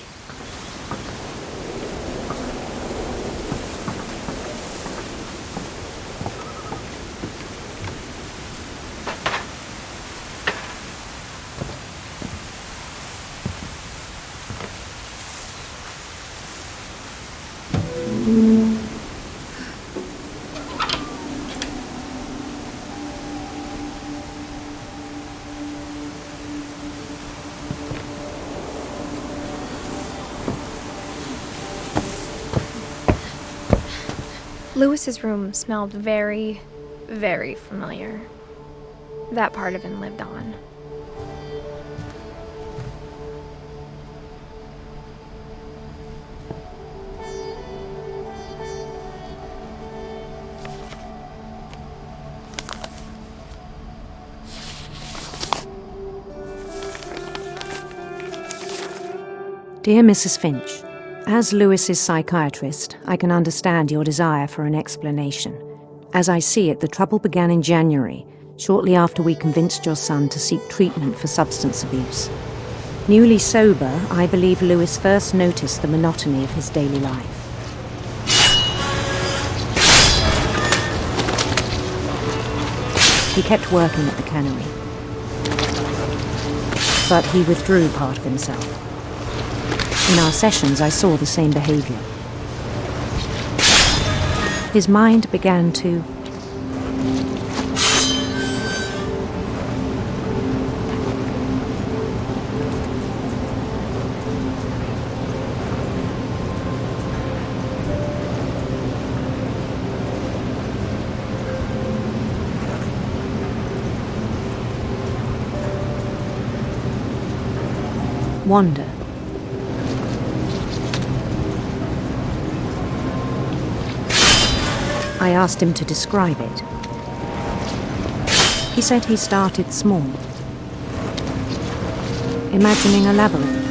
Louis's room smelled very, very familiar. That part of him lived on. Dear Mrs. Finch, as Louis's psychiatrist, I can understand your desire for an explanation. As I see it, the trouble began in January, shortly after we convinced your son to seek treatment for substance abuse. Newly sober, I believe Louis first noticed the monotony of his daily life. He kept working at the cannery, but he withdrew part of himself. In our sessions, I saw the same behavior. His mind began to wander. I asked him to describe it. He said he started small, imagining a labyrinth.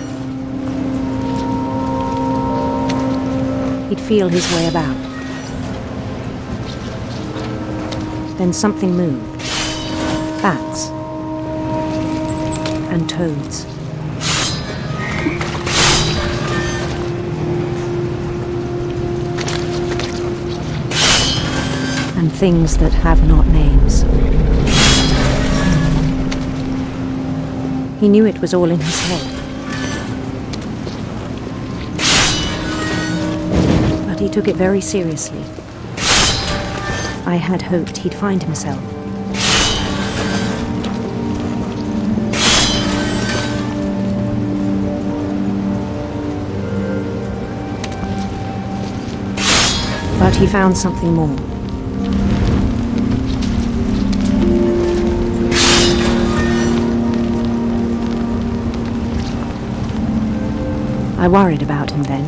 He'd feel his way about. Then something moved. Bats and toads. And things that have not names. He knew it was all in his head. But he took it very seriously. I had hoped he'd find himself. But he found something more. I worried about him then.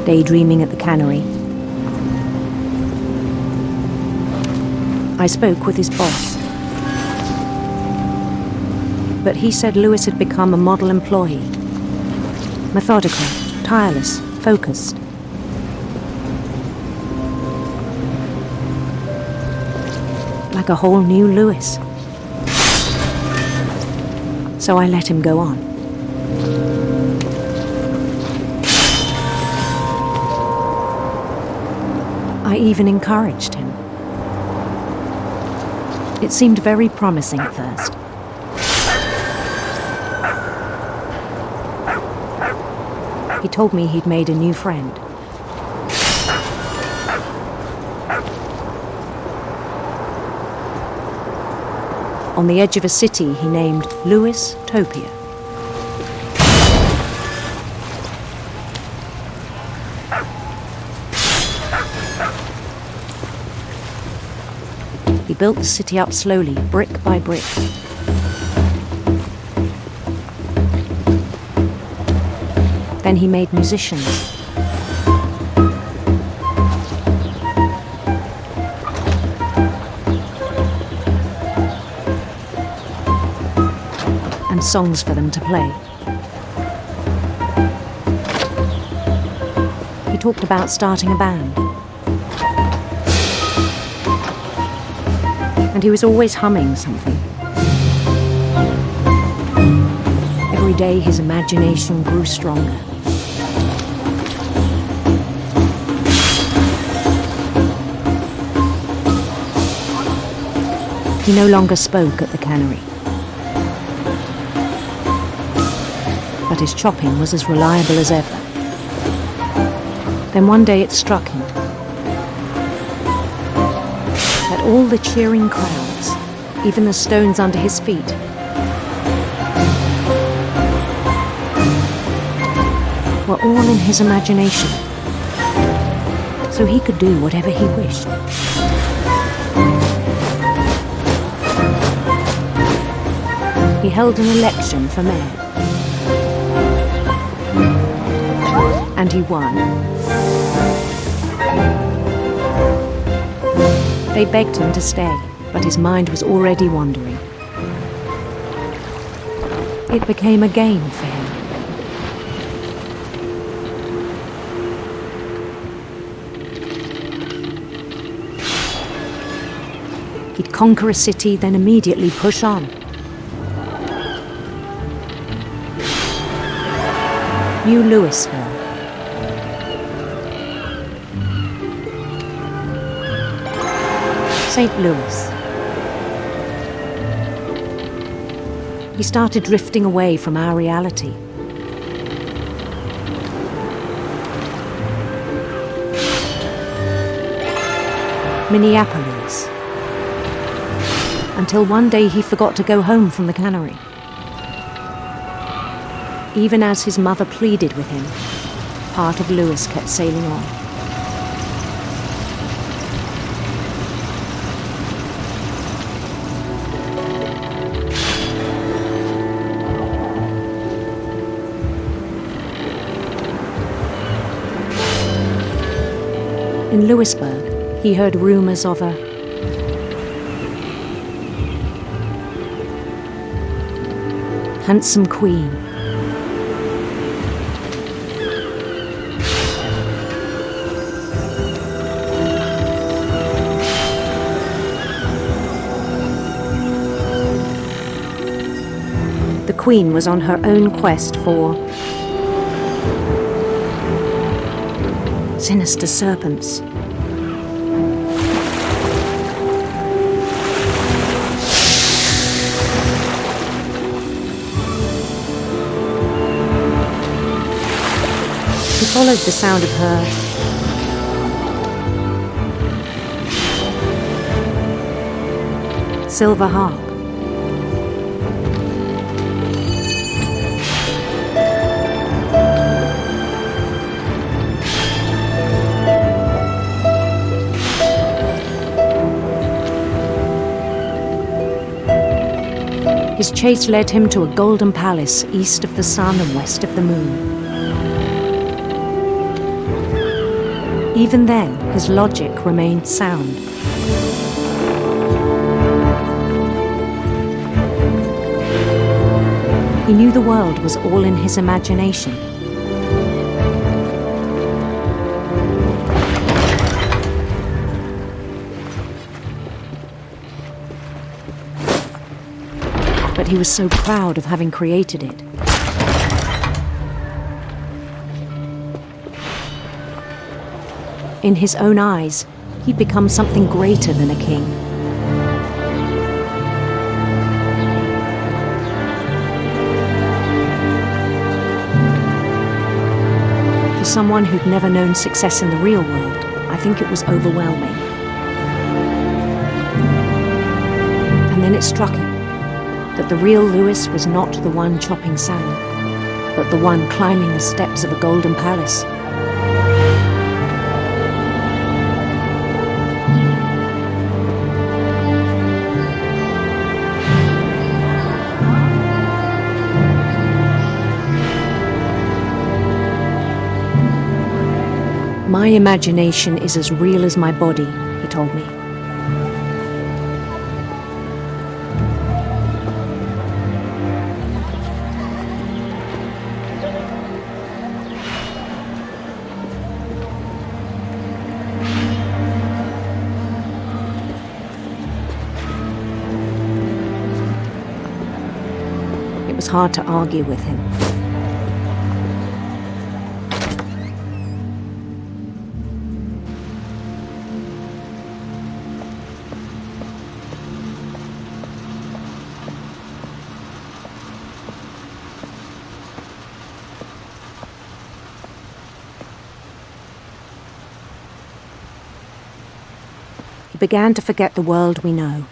Daydreaming at the cannery, I spoke with his boss. But he said Lewis had become a model employee. Methodical, tireless, focused. Like a whole new Lewis. So I let him go on. I even encouraged him. It seemed very promising at first. He told me he'd made a new friend. On the edge of a city he named Lewis Topia. He built the city up slowly, brick by brick. Then he made musicians. And songs for them to play. He talked about starting a band. And he was always humming something. Every day his imagination grew stronger. He no longer spoke at the cannery. But his chopping was as reliable as ever. Then one day it struck him that all the cheering crowds, even the stones under his feet, were all in his imagination, so he could do whatever he wished. He held an election for mayor. And he won. They begged him to stay, but his mind was already wandering. It became a game for him. He'd conquer a city, then immediately push on. New Louisville. St. Louis. He started drifting away from our reality. Minneapolis. Until one day he forgot to go home from the cannery. Even as his mother pleaded with him, part of Lewis kept sailing on. In Lewisburg, he heard rumors of a handsome queen. The queen was on her own quest for sinister serpents. He followed the sound of her silver harp. His chase led him to a golden palace east of the sun and west of the moon. Even then, his logic remained sound. He knew the world was all in his imagination. But he was so proud of having created it. In his own eyes, he'd become something greater than a king. For someone who'd never known success in the real world, I think it was overwhelming. And then it struck him that the real Lewis was not the one chopping salmon, but the one climbing the steps of a golden palace. My imagination is as real as my body, he told me. It was hard to argue with him. He began to forget the world we know.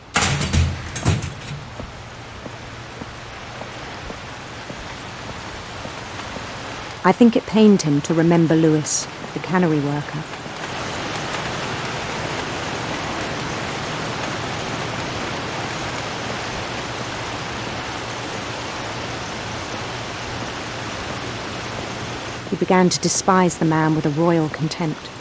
I think it pained him to remember Lewis, the cannery worker. He began to despise the man with a royal contempt.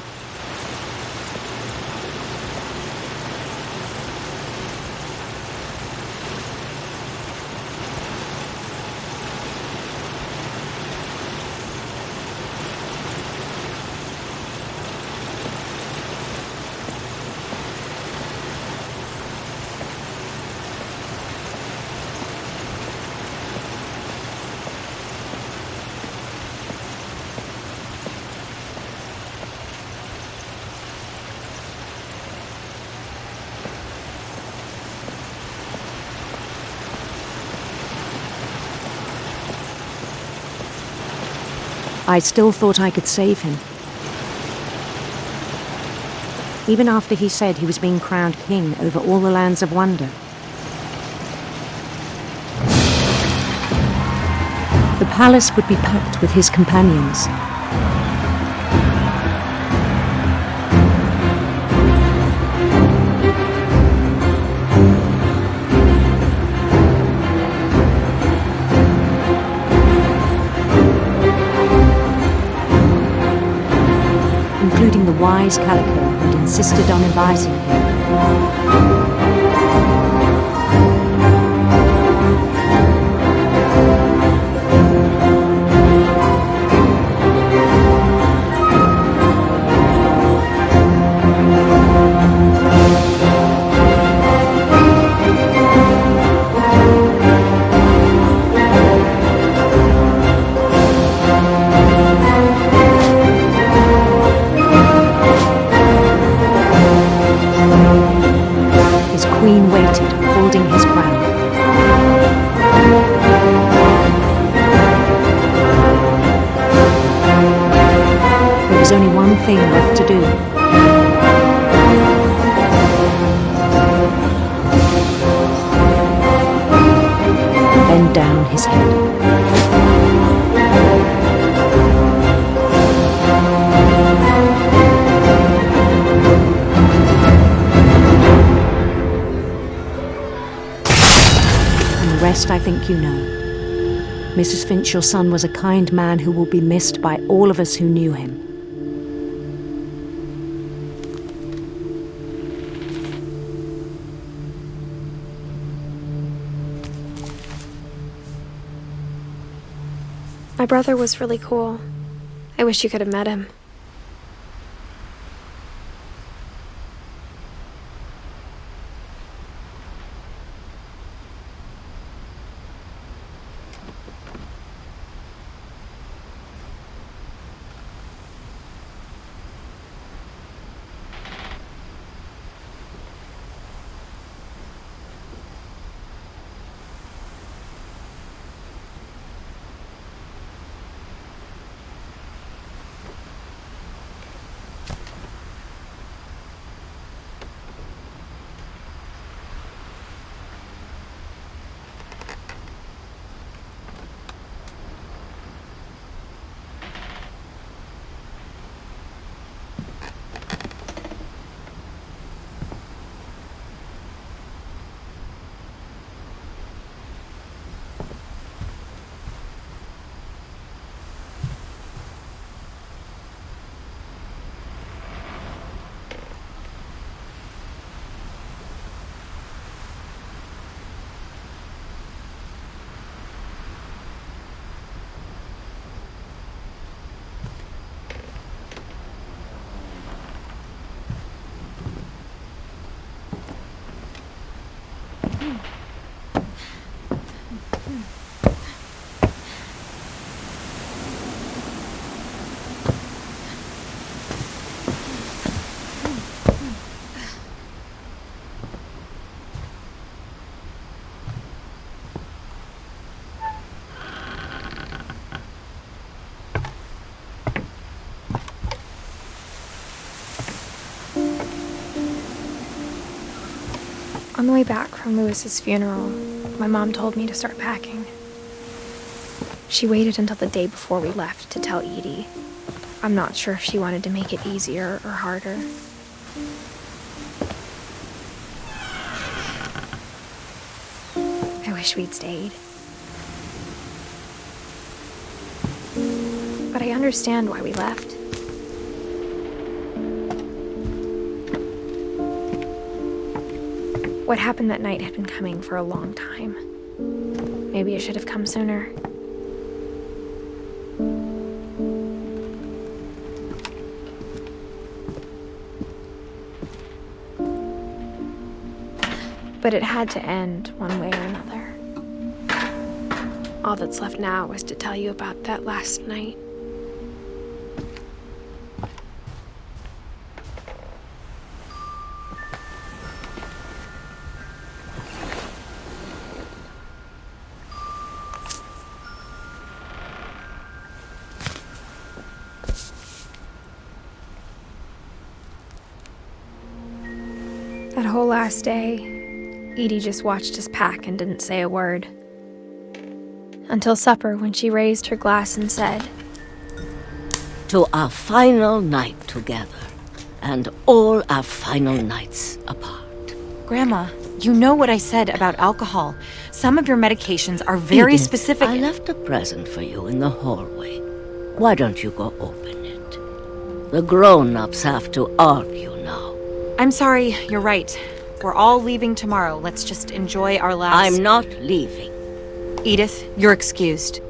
I still thought I could save him. Even after he said he was being crowned king over all the lands of wonder. The palace would be packed with his companions. Including the wise Calico who'd insisted on inviting him. Queen waited, holding his crown. There was only one thing left to do. Bend down his head. Rest I think you know. Mrs. Finch, your son was a kind man who will be missed by all of us who knew him. My brother was really cool. I wish you could have met him. On the way back from Lewis's funeral, my mom told me to start packing. She waited until the day before we left to tell Edie. I'm not sure if she wanted to make it easier or harder. I wish we'd stayed. But I understand why we left. What happened that night had been coming for a long time. Maybe it should have come sooner. But it had to end one way or another. All that's left now is to tell you about that last night. That whole last day, Edie just watched us pack and didn't say a word. Until supper, when she raised her glass and said, "To our final night together, and all our final nights apart." Grandma, you know what I said about alcohol. Some of your medications are very Edith, specific. I left a present for you in the hallway. Why don't you go open it? The grown-ups have to argue now. I'm sorry, you're right. We're all leaving tomorrow. Let's just enjoy our last... I'm not leaving. Edith, you're excused.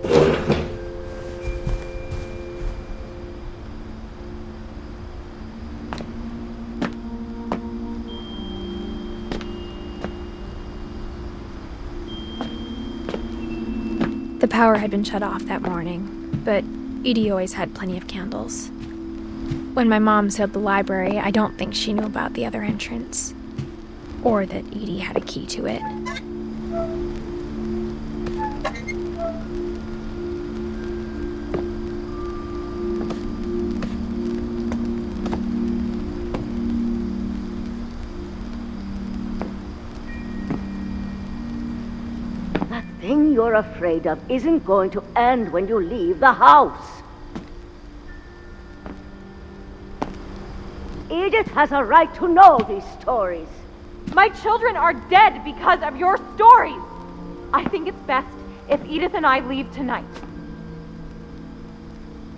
The power had been shut off that morning, but Edie always had plenty of candles. When my mom sealed the library, I don't think she knew about the other entrance, or that Edie had a key to it. That thing you're afraid of isn't going to end when you leave the house. Edith has a right to know these stories. My children are dead because of your stories. I think it's best if Edith and I leave tonight.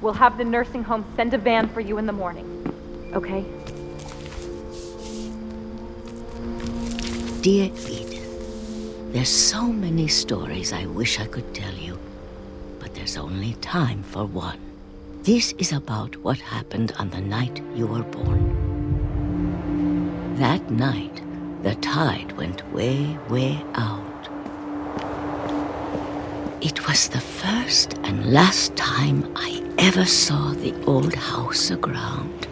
We'll have the nursing home send a van for you in the morning, okay? Dear Edith, there's so many stories I wish I could tell you, but there's only time for one. This is about what happened on the night you were born. That night, the tide went way, way out. It was the first and last time I ever saw the old house aground.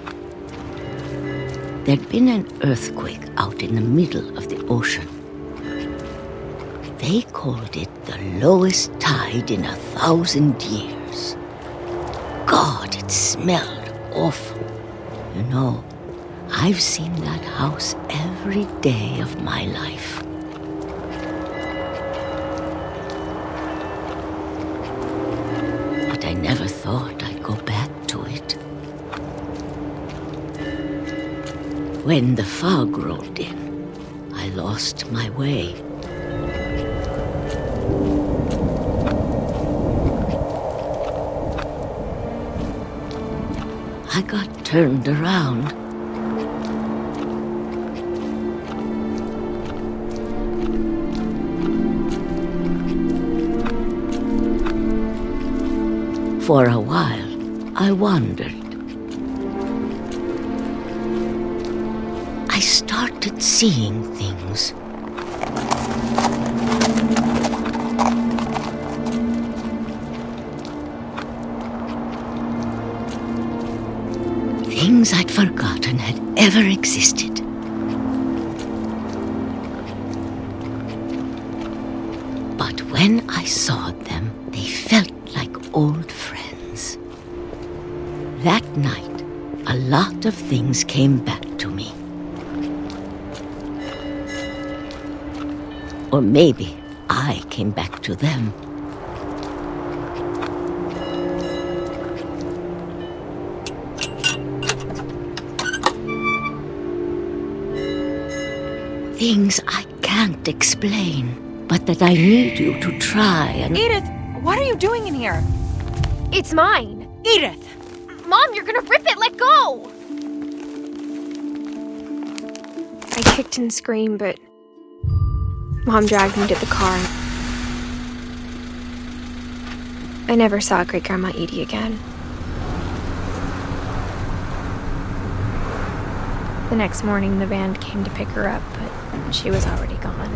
There'd been an earthquake out in the middle of the ocean. They called it the lowest tide in 1,000 years. God, it smelled awful. You know, I've seen that house every day of my life. But I never thought I'd go back to it. When the fog rolled in, I lost my way. I got turned around. For a while, I wandered. I started seeing things. Things I'd forgotten had ever existed. But when I saw them, they felt like old friends. That night, a lot of things came back to me. Or maybe I came back to them. Things I can't explain, but that I need you to try and... Edith, what are you doing in here? It's mine. Edith! Mom, you're gonna rip it! Let go! I kicked and screamed, but Mom dragged me to the car. I never saw Great-Grandma Edie again. The next morning, the band came to pick her up, but she was already gone.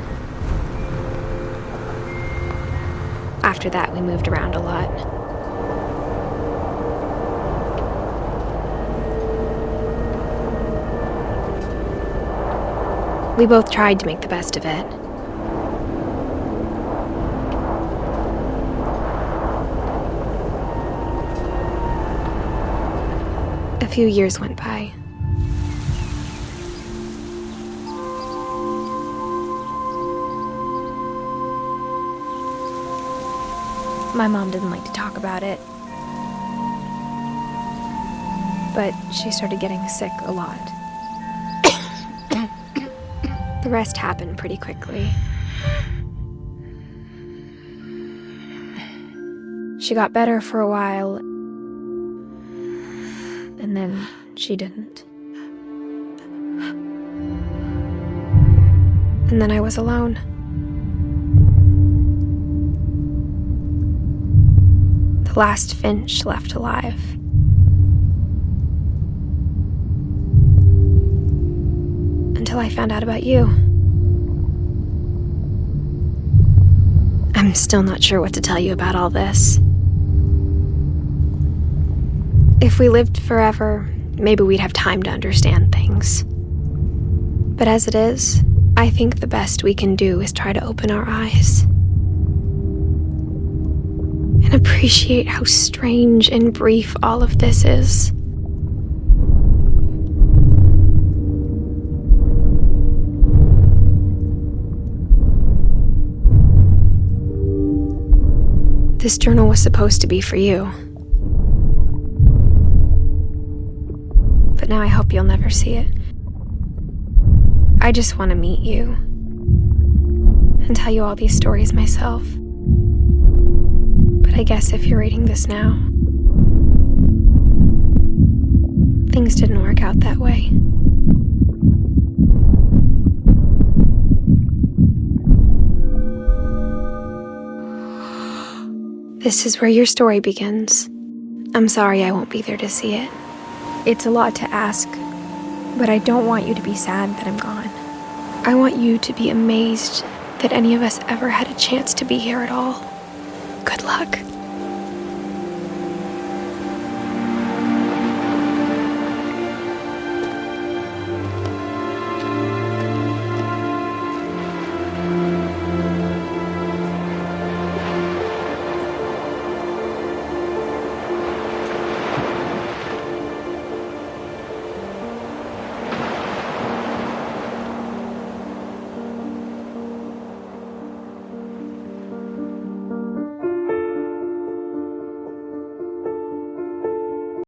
After that, we moved around a lot. We both tried to make the best of it. A few years went by. My mom didn't like to talk about it, but she started getting sick a lot. The rest happened pretty quickly. She got better for a while, and then she didn't. And then I was alone. The last Finch left alive. Until I found out about you. I'm still not sure what to tell you about all this. If we lived forever, maybe we'd have time to understand things. But as it is, I think the best we can do is try to open our eyes. And appreciate how strange and brief all of this is. This journal was supposed to be for you. But now I hope you'll never see it. I just want to meet you and tell you all these stories myself. But I guess if you're reading this now, things didn't work out that way. This is where your story begins. I'm sorry I won't be there to see it. It's a lot to ask, but I don't want you to be sad that I'm gone. I want you to be amazed that any of us ever had a chance to be here at all. Good luck.